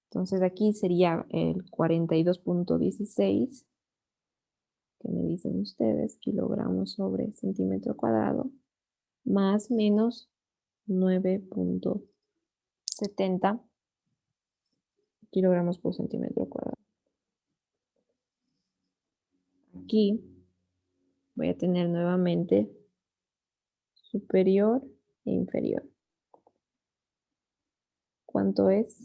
Entonces aquí sería el 42.16, que me dicen ustedes, kilogramos sobre centímetro cuadrado, más menos 9.70 kilogramos por centímetro cuadrado. Aquí voy a tener nuevamente superior e inferior. ¿Cuánto es?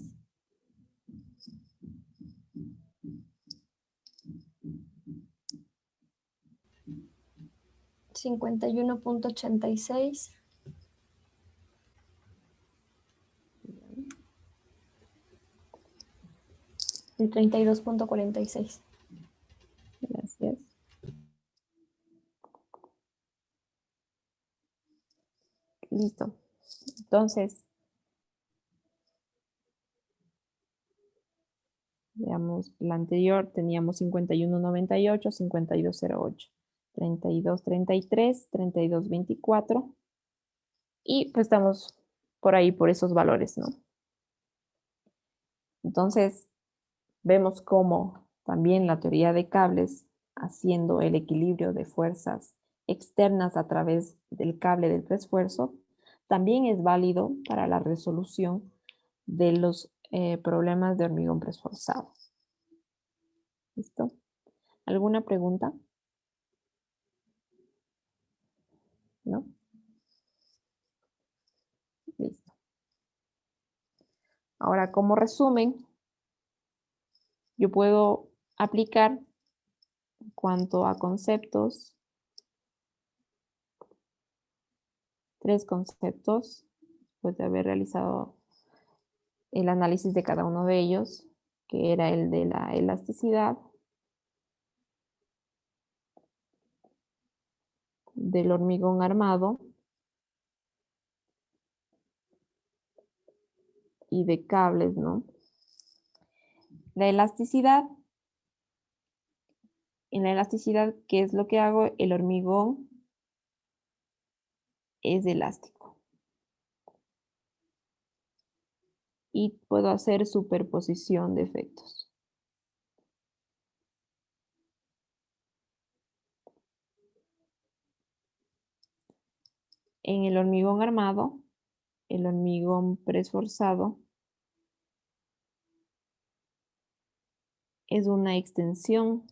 51.86. El 32.46. Gracias. Listo. Entonces, veamos, la anterior teníamos 51.98, 52.08, 32.33, 32.24 y pues estamos por ahí por esos valores, ¿no? Entonces, vemos cómo también la teoría de cables haciendo el equilibrio de fuerzas externas a través del cable del preesfuerzo, también es válido para la resolución de los problemas de hormigón preesforzado. ¿Listo? ¿Alguna pregunta? ¿No? Listo. Ahora, como resumen, yo puedo aplicar en cuanto a conceptos, 3 conceptos, después de haber realizado el análisis de cada uno de ellos, que era el de la elasticidad, del hormigón armado y de cables, ¿no? La elasticidad, en la elasticidad, ¿qué es lo que hago? El hormigón es elástico. Y puedo hacer superposición de efectos. En el hormigón armado, el hormigón preesforzado es una extensión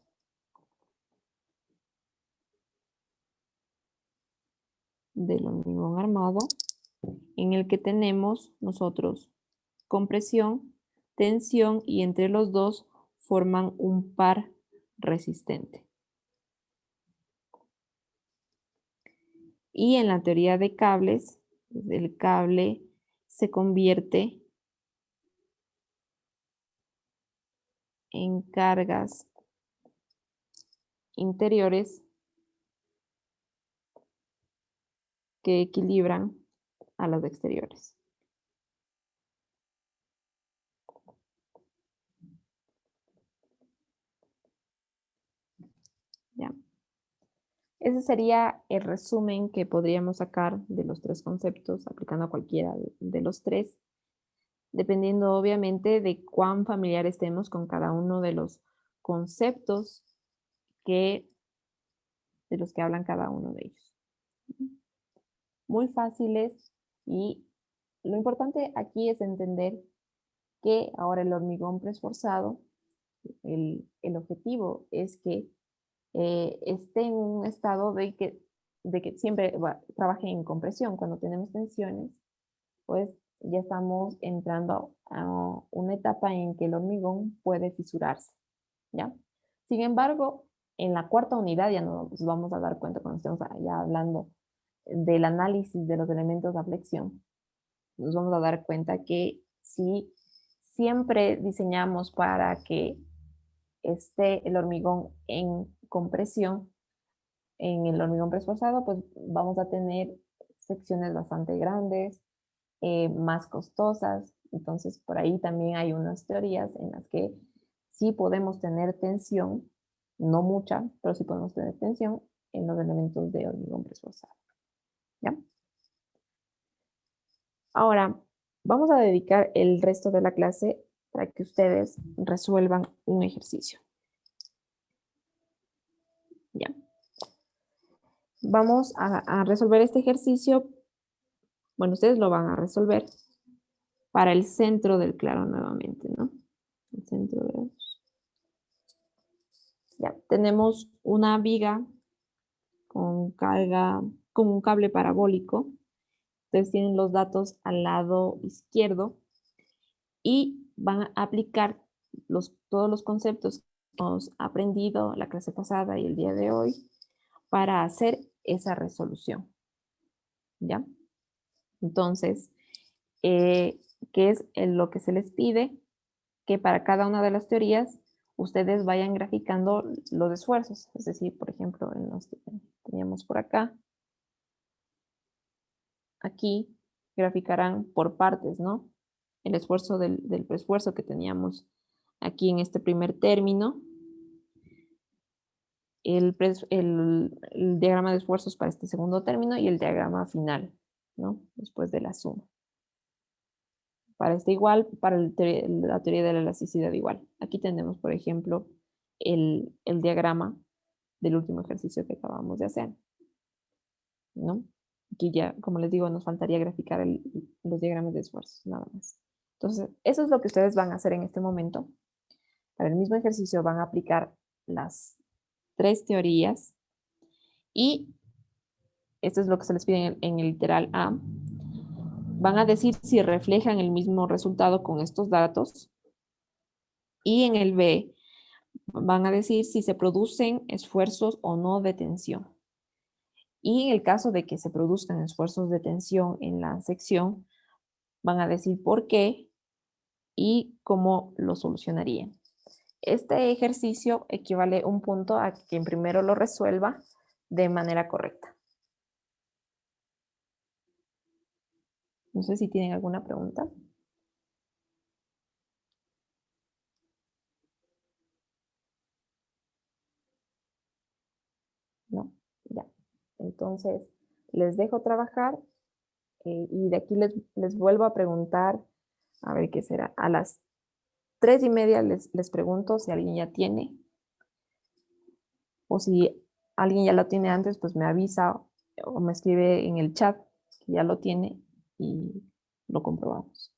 del hormigón armado en el que tenemos nosotros compresión, tensión y entre los dos forman un par resistente. Y en la teoría de cables, el cable se convierte en cargas interiores que equilibran a las exteriores. ¿Ya? Ese sería el resumen que podríamos sacar de los 3 conceptos, aplicando a cualquiera de los 3, dependiendo obviamente de cuán familiar estemos con cada uno de los conceptos de los que hablan cada uno de ellos. Muy fáciles, y lo importante aquí es entender que ahora el hormigón preesforzado, el objetivo es que esté en un estado de que siempre trabaje en compresión. Cuando tenemos tensiones, pues ya estamos entrando a una etapa en que el hormigón puede fisurarse, ¿ya? Sin embargo, en la cuarta unidad ya nos vamos a dar cuenta, cuando estemos ya hablando del análisis de los elementos de flexión, nos vamos a dar cuenta que si siempre diseñamos para que esté el hormigón en compresión, en el hormigón preesforzado, pues vamos a tener secciones bastante grandes, más costosas. Entonces, por ahí también hay unas teorías en las que sí podemos tener tensión, no mucha, pero sí podemos tener tensión en los elementos de hormigón preesforzado. ¿Ya? Ahora, vamos a dedicar el resto de la clase para que ustedes resuelvan un ejercicio. ¿Ya? Vamos a resolver este ejercicio. Bueno, ustedes lo van a resolver para el centro del claro nuevamente, ¿no? El centro de... Ya, tenemos una viga con carga, con un cable parabólico. Ustedes tienen los datos al lado izquierdo y van a aplicar todos los conceptos que hemos aprendido la clase pasada y el día de hoy para hacer esa resolución. ¿Ya? Entonces, ¿qué es lo que se les pide? Que para cada una de las teorías ustedes vayan graficando los esfuerzos. Es decir, por ejemplo, en los que teníamos por acá, aquí graficarán por partes, ¿no? El esfuerzo del preesfuerzo que teníamos aquí en este primer término, el diagrama de esfuerzos para este segundo término y el diagrama final, ¿no? Después de la suma. Para este igual, para la teoría de la elasticidad igual. Aquí tenemos, por ejemplo, el diagrama del último ejercicio que acabamos de hacer, ¿no? Aquí ya, como les digo, nos faltaría graficar los diagramas de esfuerzos, nada más. Entonces, eso es lo que ustedes van a hacer en este momento. Para el mismo ejercicio van a aplicar las 3 teorías y esto es lo que se les pide en el literal A. Van a decir si reflejan el mismo resultado con estos datos y en el B van a decir si se producen esfuerzos o no de tensión. Y en el caso de que se produzcan esfuerzos de tensión en la sección, van a decir por qué y cómo lo solucionarían. Este ejercicio equivale un punto a quien primero lo resuelva de manera correcta. No sé si tienen alguna pregunta. No, ya. Entonces, les dejo trabajar y de aquí les vuelvo a preguntar, a ver qué será. A las 3:30 les pregunto si alguien ya tiene, o si alguien ya lo tiene antes, pues me avisa o me escribe en el chat que ya lo tiene y lo comprobamos.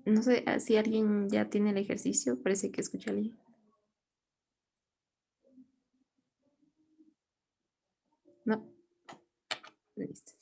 No sé si alguien ya tiene el ejercicio, parece que escuché a alguien. No, listo.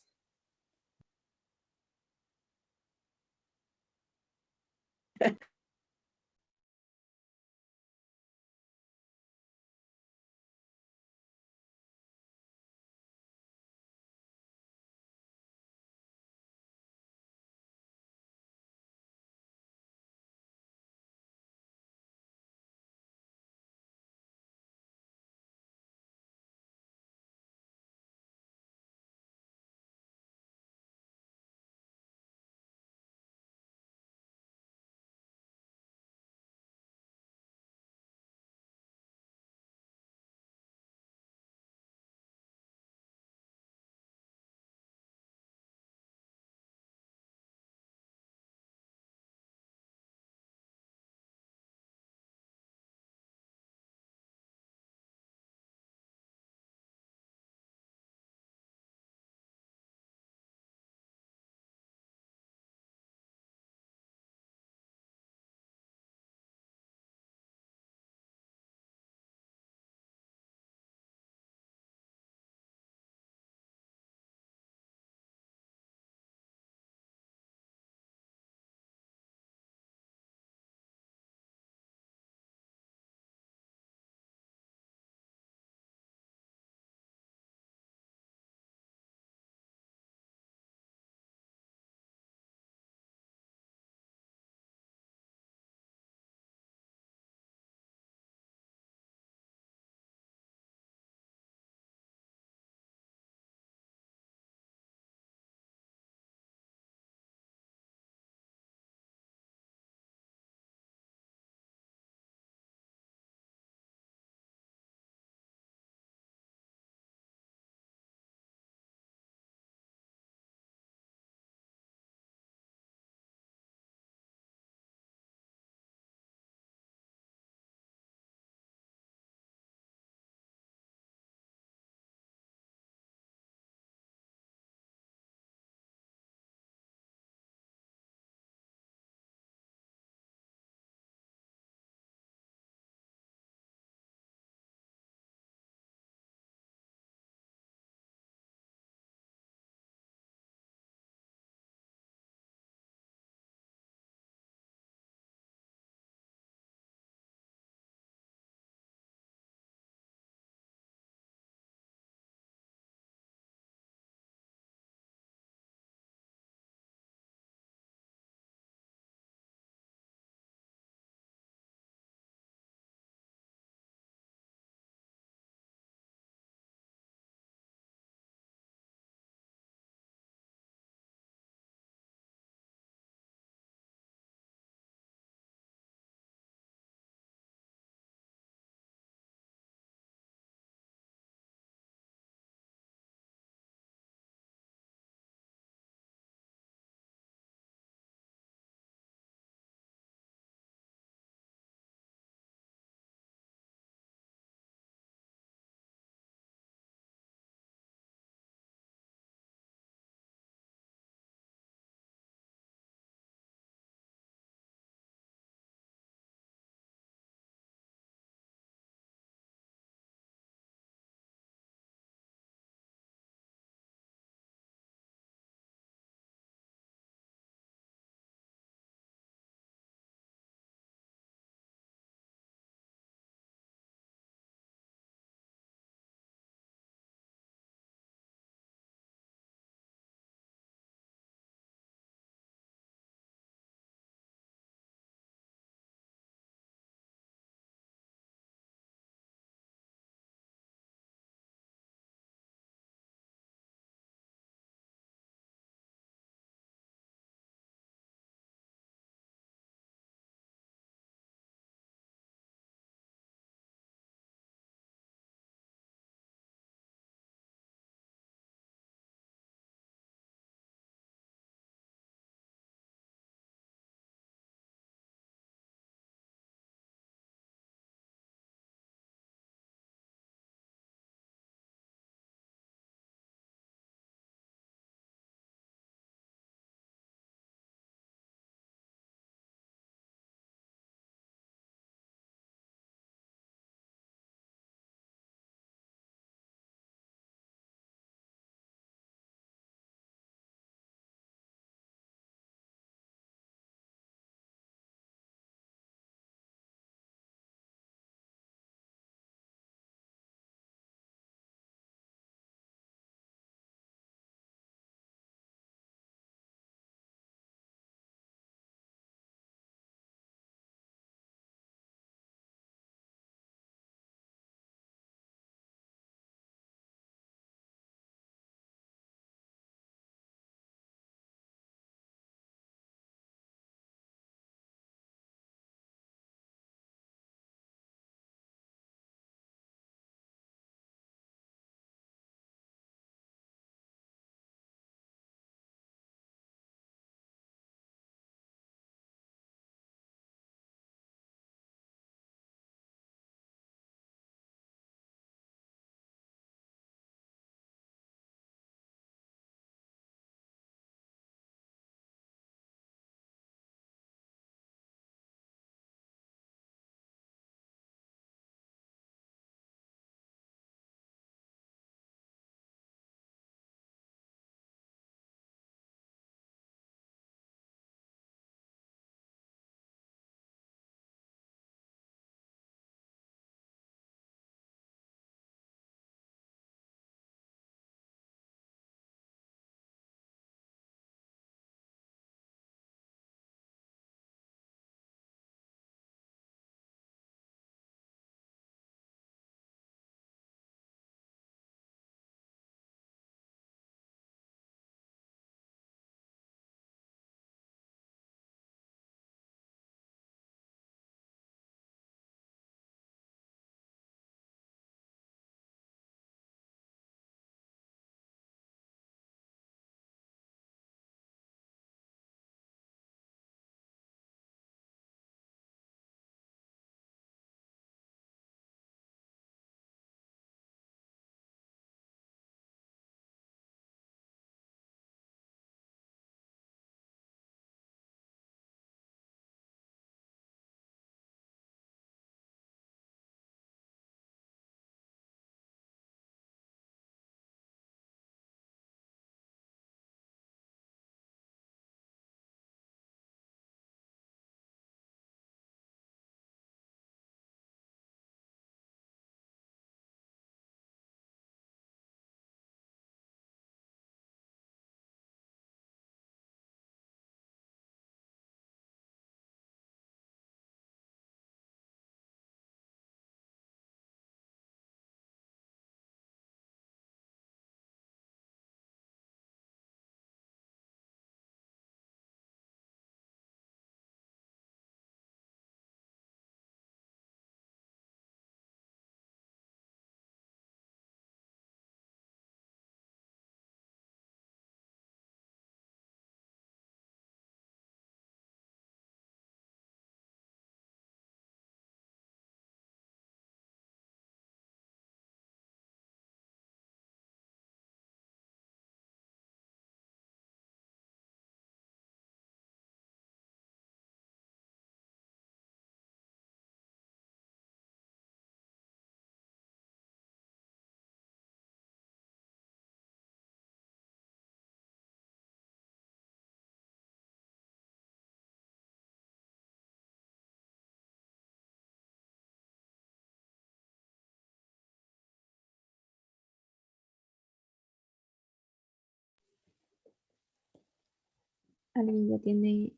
¿Alguien ya tiene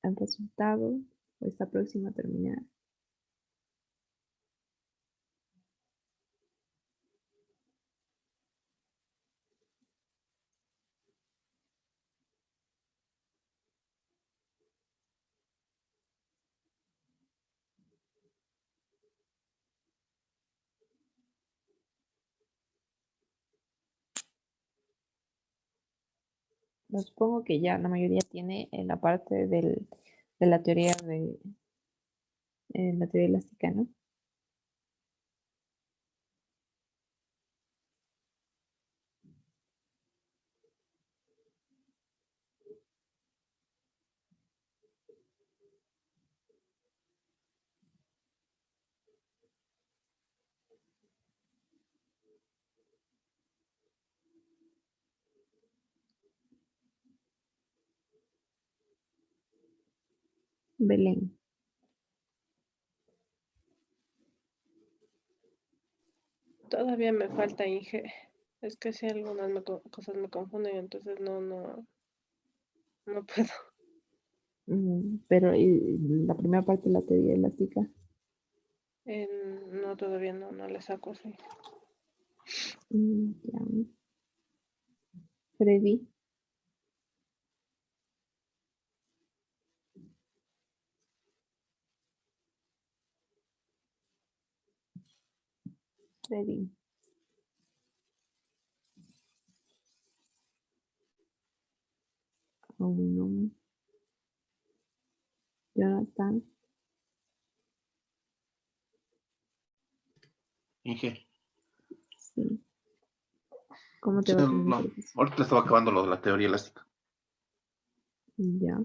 el resultado o está próximo a terminar? Supongo que ya la mayoría tiene en la parte de la teoría de la teoría elástica, ¿no? Belén. Todavía me falta Inge. Es que si algunas cosas me confunden, entonces no puedo. Pero la primera parte de la teoría elástica. No, todavía no le saco así. Ya. Freddy. Freddy. Aún no. Jonathan. Inge. Sí. ¿Cómo te Sí, va con el no, ejercicio? ahorita estaba acabando lo de la teoría elástica. Ya.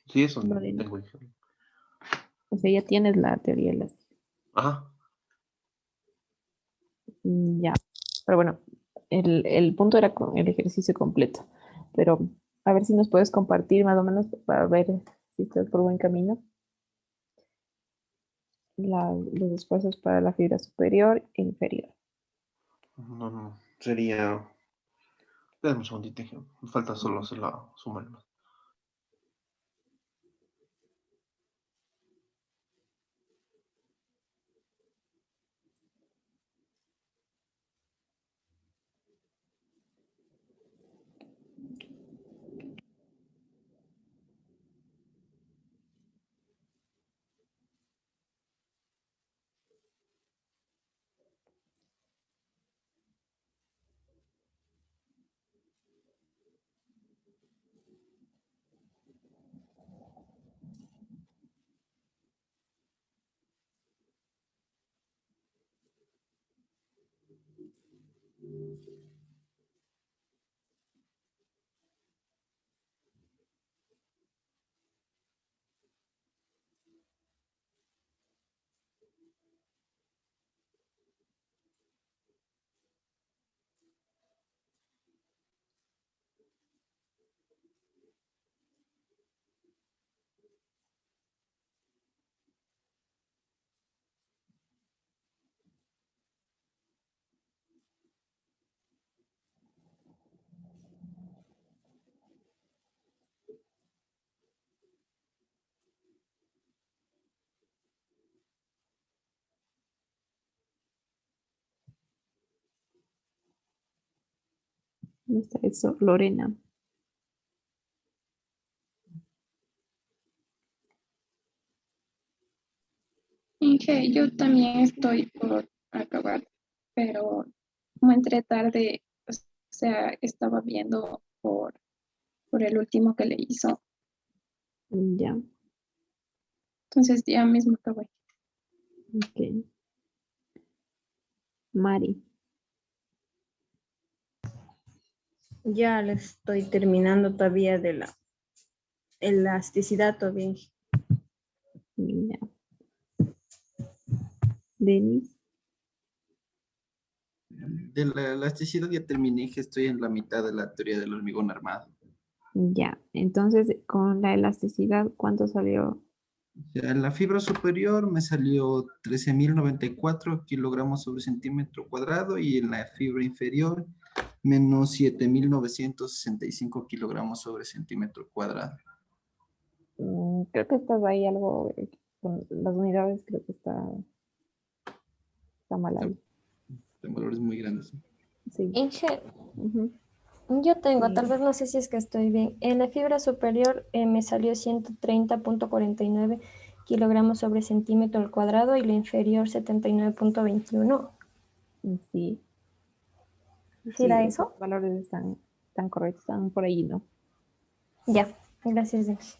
Sí, eso Lorena. tengo, Inge. O sea, ya tienes la teoría elástica. Ajá. Ya. Pero bueno, el punto era con el ejercicio completo. Pero a ver si nos puedes compartir más o menos para ver si estás por buen camino. Los esfuerzos para la fibra superior e inferior. No, sería. Déjame un segundito, Inge. Me falta solo hacer la suma. ¿Cómo está eso? Lorena. Inge, yo también estoy por acabar, pero como entré tarde, o sea, estaba viendo por el último que le hizo, Ya. entonces ya mismo acabé. Ok. Mari. Ya le estoy terminando todavía de la elasticidad todavía. Ya. Denis. De la elasticidad ya terminé, que estoy en la mitad de la teoría del hormigón armado. Ya. Entonces, con la elasticidad, ¿cuánto salió? O sea, en la fibra superior me salió 13.094 kilogramos sobre centímetro cuadrado y en la fibra inferior menos 7.965 kilogramos sobre centímetro cuadrado. Creo que estás ahí algo con las unidades, creo que está mal ahí. De valores muy grandes. Sí. Inge, Ujú. yo tengo, Sí. tal vez no sé si es que estoy bien. En la fibra superior me salió 130.49 kilogramos sobre centímetro al cuadrado y la inferior 79.21. Sí, ¿Sí era esos eso? valores están correctos, están por ahí, ¿no? Ya, gracias, Inge.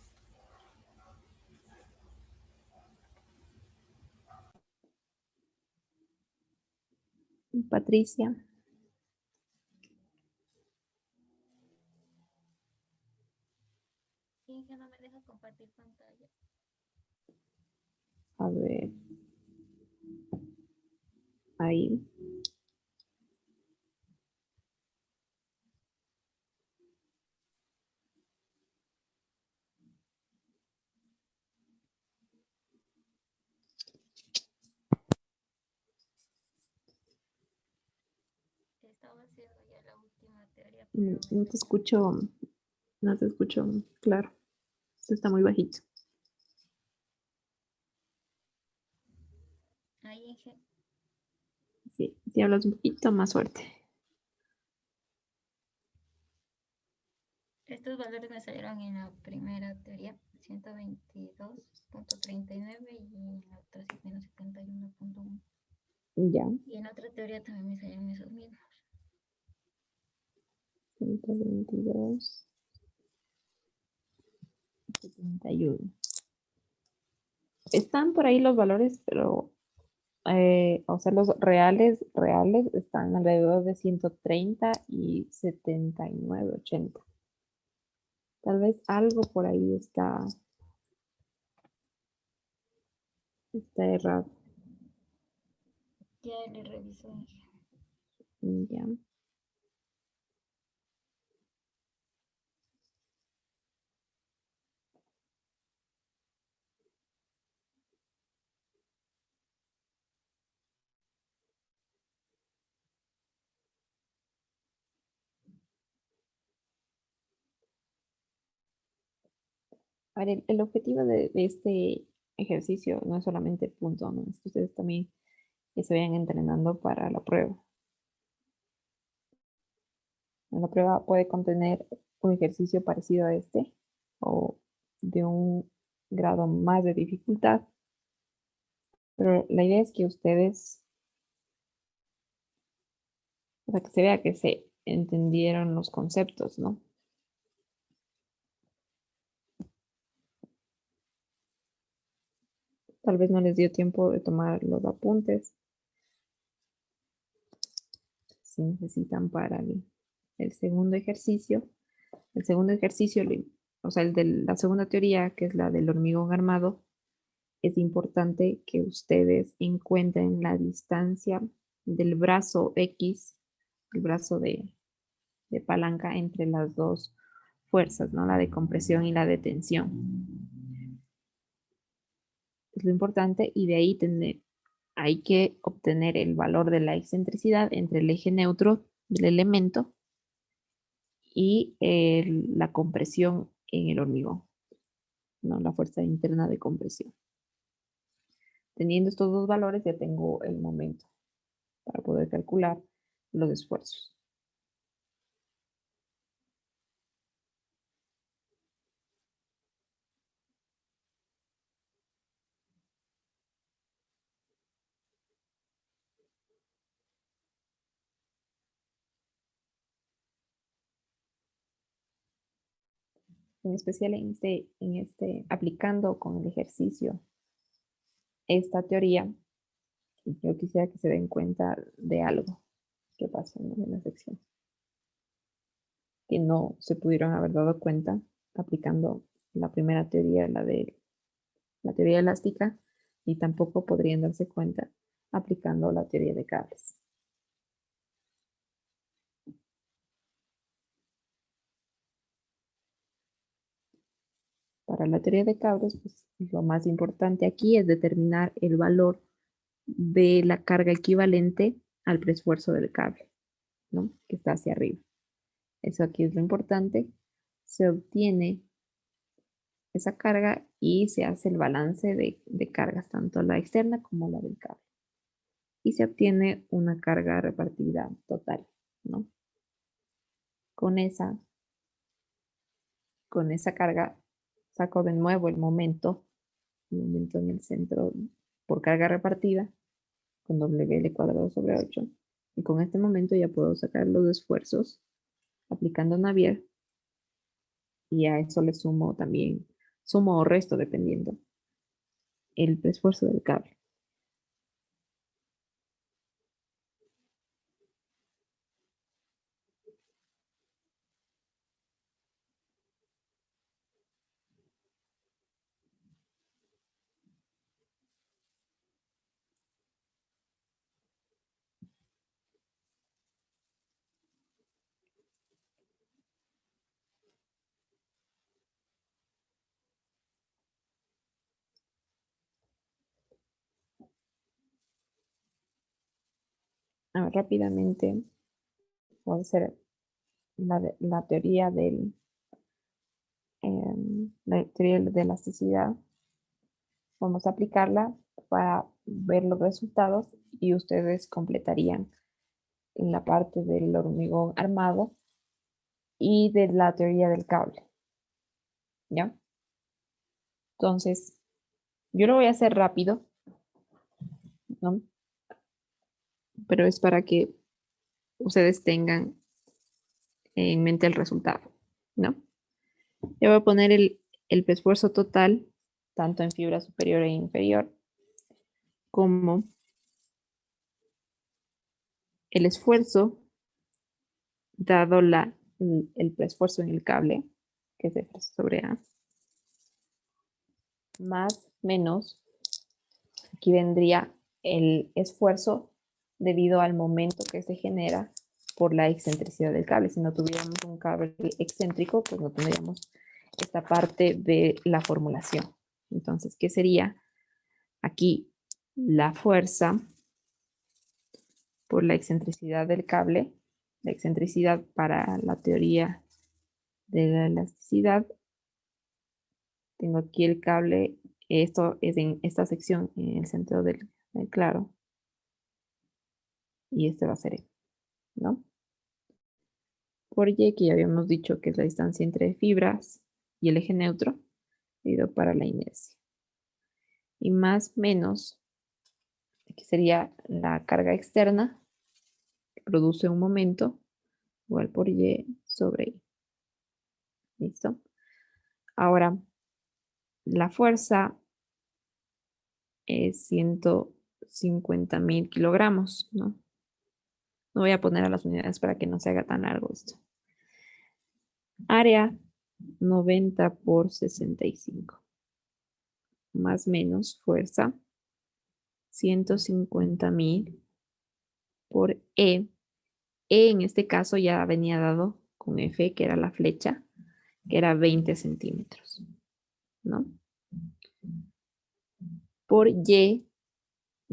Patricia. Inge no me deja compartir pantalla. A ver. Ahí. Estaba haciendo ya la última teoría, No pero me te salía. no te escucho claro. Esto está muy bajito. Ahí, Inge. Sí, si hablas un poquito más fuerte. Estos valores me salieron en la primera teoría, 122.39 y en la otra menos 71.1. Ya. Y en otra teoría también me salieron esos mismos. 122, 71. Están por ahí los valores, pero, o sea, los reales están alrededor de 130 y 79, 80. Tal vez algo por ahí está errado. Ya le reviso, Inge. Ya. A ver, el objetivo de este ejercicio no es solamente el punto, ¿no? Es que ustedes también se vayan entrenando para la prueba. La prueba puede contener un ejercicio parecido a este o de un grado más de dificultad, pero la idea es que ustedes, o sea, que se vea que se entendieron los conceptos, ¿no? Tal vez no les dio tiempo de tomar los apuntes. Si necesitan para el segundo ejercicio. El segundo ejercicio, o sea, el de la segunda teoría, que es la del hormigón armado, es importante que ustedes encuentren la distancia del brazo X, el brazo de palanca entre las dos fuerzas, ¿no? La de compresión y la de tensión. Es lo importante y de ahí hay que obtener el valor de la excentricidad entre el eje neutro del elemento y la compresión en el hormigón, ¿no? La fuerza interna de compresión. Teniendo estos dos valores ya tengo el momento para poder calcular los esfuerzos. En especial aplicando con el ejercicio esta teoría, yo quisiera que se den cuenta de algo que pasó, ¿no? En la sección, que no se pudieron haber dado cuenta aplicando la primera teoría, la de la teoría elástica, y tampoco podrían darse cuenta aplicando la teoría de cables. Para la teoría de cables, pues, lo más importante aquí es determinar el valor de la carga equivalente al preesfuerzo del cable. ¿no? Que está hacia arriba. Eso aquí es lo importante. Se obtiene esa carga y se hace el balance de cargas, tanto la externa como la del cable. Y se obtiene una carga repartida total, ¿no? Con esa carga saco de nuevo el momento en el centro por carga repartida con WL cuadrado sobre 8. Y con este momento ya puedo sacar los esfuerzos aplicando Navier. Y a eso le sumo también, sumo o resto dependiendo el esfuerzo del cable. A ver, rápidamente voy a hacer la teoría la teoría de elasticidad. Vamos a aplicarla para ver los resultados y ustedes completarían la parte del hormigón armado y de la teoría del cable. ¿Ya? Entonces, yo lo voy a hacer rápido, ¿no? Pero es para que ustedes tengan en mente el resultado, ¿no? Yo voy a poner el esfuerzo total, tanto en fibra superior e inferior, como el esfuerzo dado el esfuerzo en el cable, que es F sobre A, más menos, aquí vendría el esfuerzo debido al momento que se genera por la excentricidad del cable. Si no tuviéramos un cable excéntrico, pues no tendríamos esta parte de la formulación. Entonces, ¿qué sería? Aquí la fuerza por la excentricidad del cable, la excentricidad para la teoría de la elasticidad. Tengo aquí el cable, esto es en esta sección, en el centro del claro. Y este va a ser E, ¿no? Por Y, que ya habíamos dicho que es la distancia entre fibras y el eje neutro, dividido para la inercia. Y más menos, aquí sería la carga externa, que produce un momento, igual por Y sobre I. ¿Listo? Ahora, la fuerza es 150.000 kilogramos, ¿no? No voy a poner a las unidades para que no se haga tan largo esto. Área 90 por 65. Más menos fuerza 150.000 por E. E en este caso ya venía dado con F, que era la flecha, que era 20 centímetros, ¿no? Por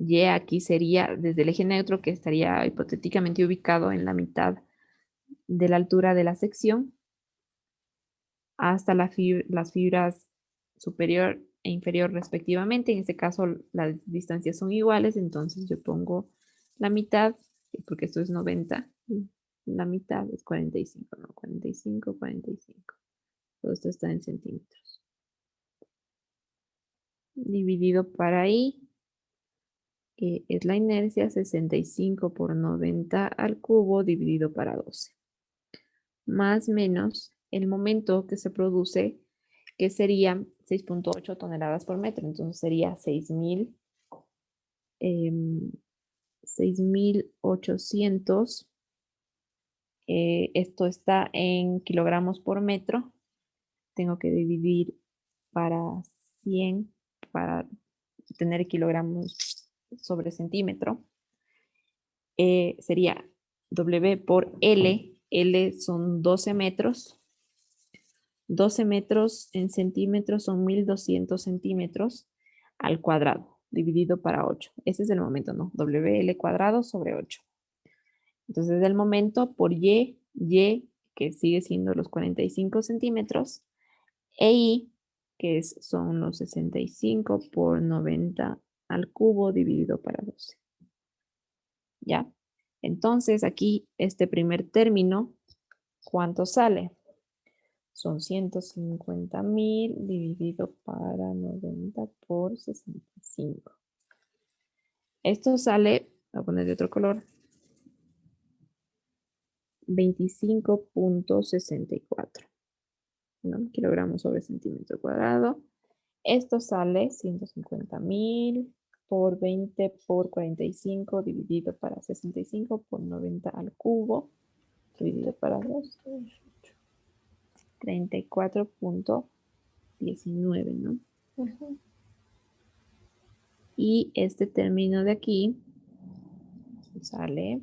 Y aquí sería desde el eje neutro, que estaría hipotéticamente ubicado en la mitad de la altura de la sección, hasta las fibras superior e inferior respectivamente. En este caso las distancias son iguales, entonces yo pongo la mitad, porque esto es 90, la mitad es 45, ¿no? 45, 45. Todo esto está en centímetros. Dividido para I, que es la inercia, 65 por 90 al cubo dividido para 12. Más menos el momento que se produce, que sería 6.8 toneladas por metro. Entonces sería 6.800. Esto está en kilogramos por metro. Tengo que dividir para 100 para tener kilogramos sobre centímetro. Sería W por L. L son 12 metros. 12 metros en centímetros son 1200 centímetros al cuadrado, dividido para 8. Ese es el momento, ¿no? WL cuadrado sobre 8. Entonces, del momento por Y, que sigue siendo los 45 centímetros, e I, que son los 65 por 90 al cubo dividido para 12. ¿Ya? Entonces, aquí, este primer término, ¿cuánto sale? Son 150.000 dividido para 90 por 65. Esto sale, voy a poner de otro color, 25.64, ¿no? Kilogramos sobre centímetro cuadrado. Esto sale 150.000 por 20 por 45 dividido para 65 por 90 al cubo dividido para 2. 34.19, ¿no? Ujú. Y este término de aquí sale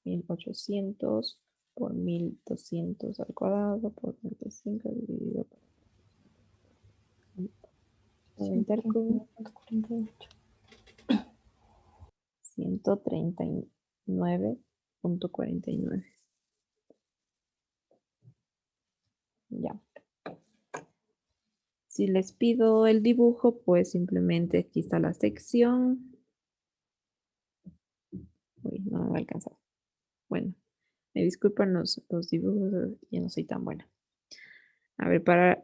1800 por 1200 al cuadrado por 25 dividido por 90 al cubo, 139.49. Ya. Si les pido el dibujo, pues simplemente aquí está la sección. Uy, no me va a alcanzar. Bueno, me disculpan los dibujos, ya no soy tan buena. A ver, para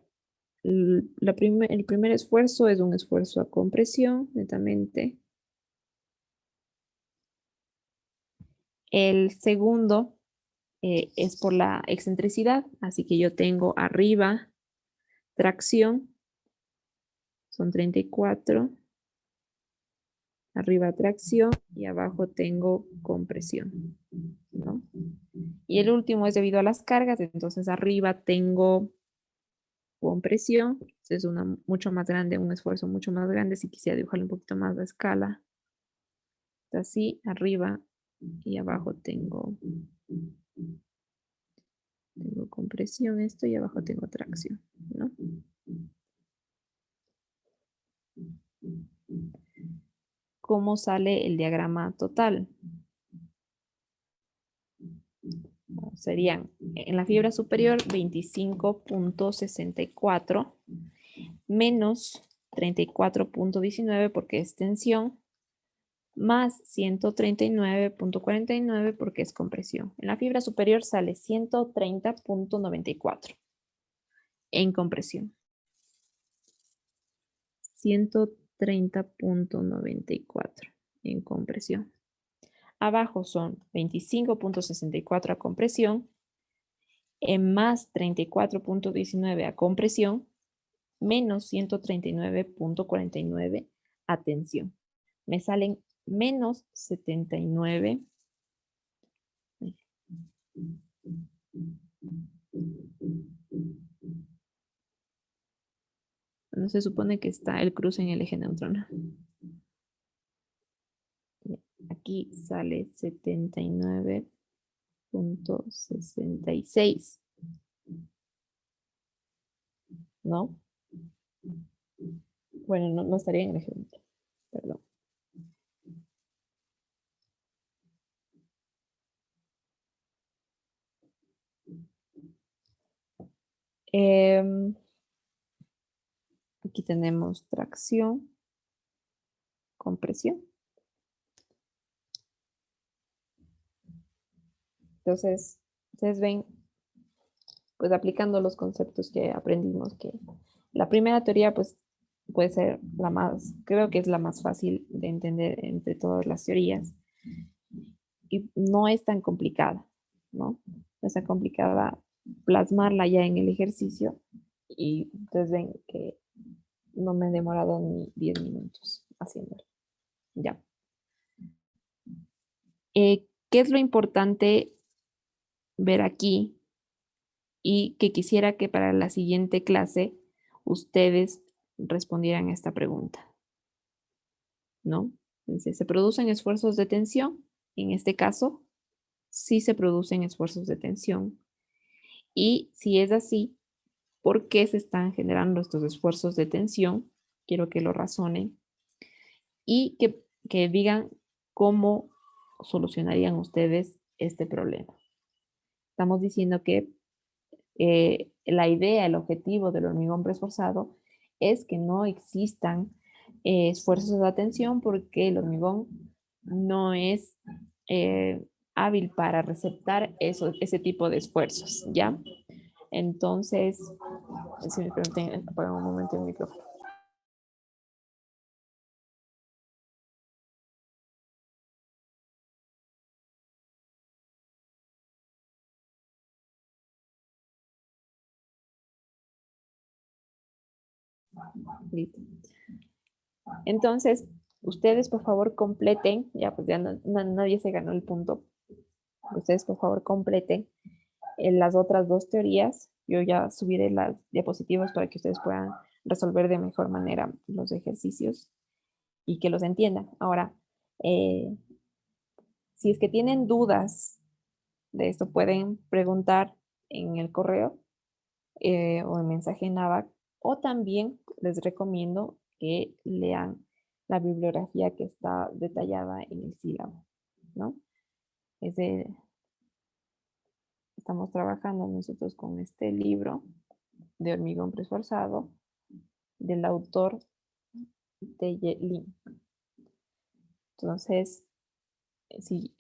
el primer esfuerzo es un esfuerzo a compresión, netamente. El segundo es por la excentricidad, así que yo tengo arriba tracción, son 34, arriba tracción y abajo tengo compresión, ¿no? Y el último es debido a las cargas, entonces arriba tengo compresión, es mucho más grande, un esfuerzo mucho más grande. Si quisiera dibujarle un poquito más la escala, está así, arriba y abajo tengo compresión, esto, y abajo tengo tracción, ¿no? ¿Cómo sale el diagrama total? Serían en la fibra superior 25.64 menos 34.19 porque es tensión, más 139.49 porque es compresión. En la fibra superior sale 130.94 en compresión. 130.94 en compresión. Abajo son 25.64 a compresión, en más 34.19 a compresión, menos 139.49 a tensión. Me salen menos 79. No se supone que está el cruce en el eje neutronal. Aquí sale 79.66. ¿No? Bueno, no estaría en el eje neutral. Perdón. Aquí tenemos tracción, compresión. Entonces, ustedes ven, pues aplicando los conceptos que aprendimos, que la primera teoría, pues, puede ser la más, creo que es la más fácil de entender entre todas las teorías. Y no es tan complicada, ¿no? No es tan complicada plasmarla ya en el ejercicio. Y ustedes ven que no me he demorado ni 10 minutos haciéndolo. Ya. ¿Qué es lo importante ver aquí? Y que quisiera que para la siguiente clase ustedes respondieran a esta pregunta, ¿no? Entonces, ¿se producen esfuerzos de tensión? En este caso, sí se producen esfuerzos de tensión. Y si es así, ¿por qué se están generando estos esfuerzos de tensión? Quiero que lo razonen y que digan cómo solucionarían ustedes este problema. Estamos diciendo que la idea, el objetivo del hormigón preesforzado es que no existan esfuerzos de atención porque el hormigón no es hábil para receptar ese tipo de esfuerzos, ¿ya? Entonces, si me permiten apagar un momento el micrófono. Listo. Entonces, ustedes por favor completen, ya pues ya nadie se ganó el punto. Ustedes por favor completen las otras dos teorías. Yo ya subiré las diapositivas para que ustedes puedan resolver de mejor manera los ejercicios y que los entiendan. Ahora, si es que tienen dudas de esto, pueden preguntar en el correo o en mensaje en ABAC, o también les recomiendo que lean la bibliografía que está detallada en el sílabo, ¿no? Estamos trabajando nosotros con este libro de hormigón preesforzado del autor T.J. Lim. Entonces, si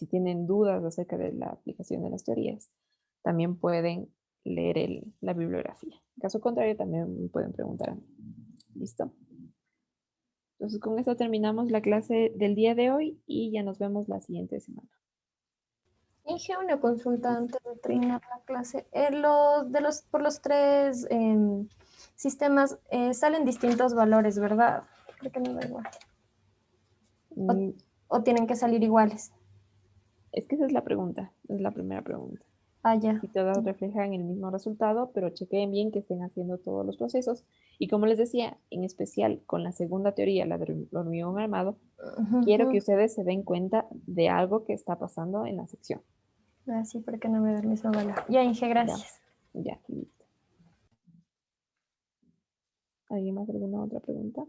tienen dudas acerca de la aplicación de las teorías, también pueden leer la bibliografía. En caso contrario, también me pueden preguntar a mí. ¿Listo? Entonces, con esto terminamos la clase del día de hoy y ya nos vemos la siguiente semana. Inge, una consulta antes de terminar la clase. Por los tres sistemas salen distintos valores, ¿verdad? Creo que no da igual. ¿O tienen que salir iguales? Es que esa es la pregunta, es la primera pregunta. Ah, ya. Si todas reflejan el mismo resultado, pero chequeen bien que estén haciendo todos los procesos. Y como les decía, en especial con la segunda teoría, la del hormigón armado, quiero que ustedes se den cuenta de algo que está pasando en la sección. Ah, sí, porque no me da el mismo valor. Ya, Inge, gracias. Ya, listo. ¿Alguien más alguna otra pregunta?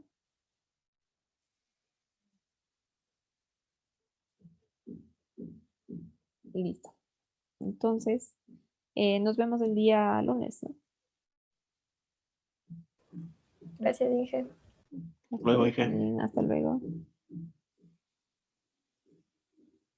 Listo. Entonces, nos vemos el día lunes, ¿no? Gracias, Inge. Luego, Inge. Hasta luego.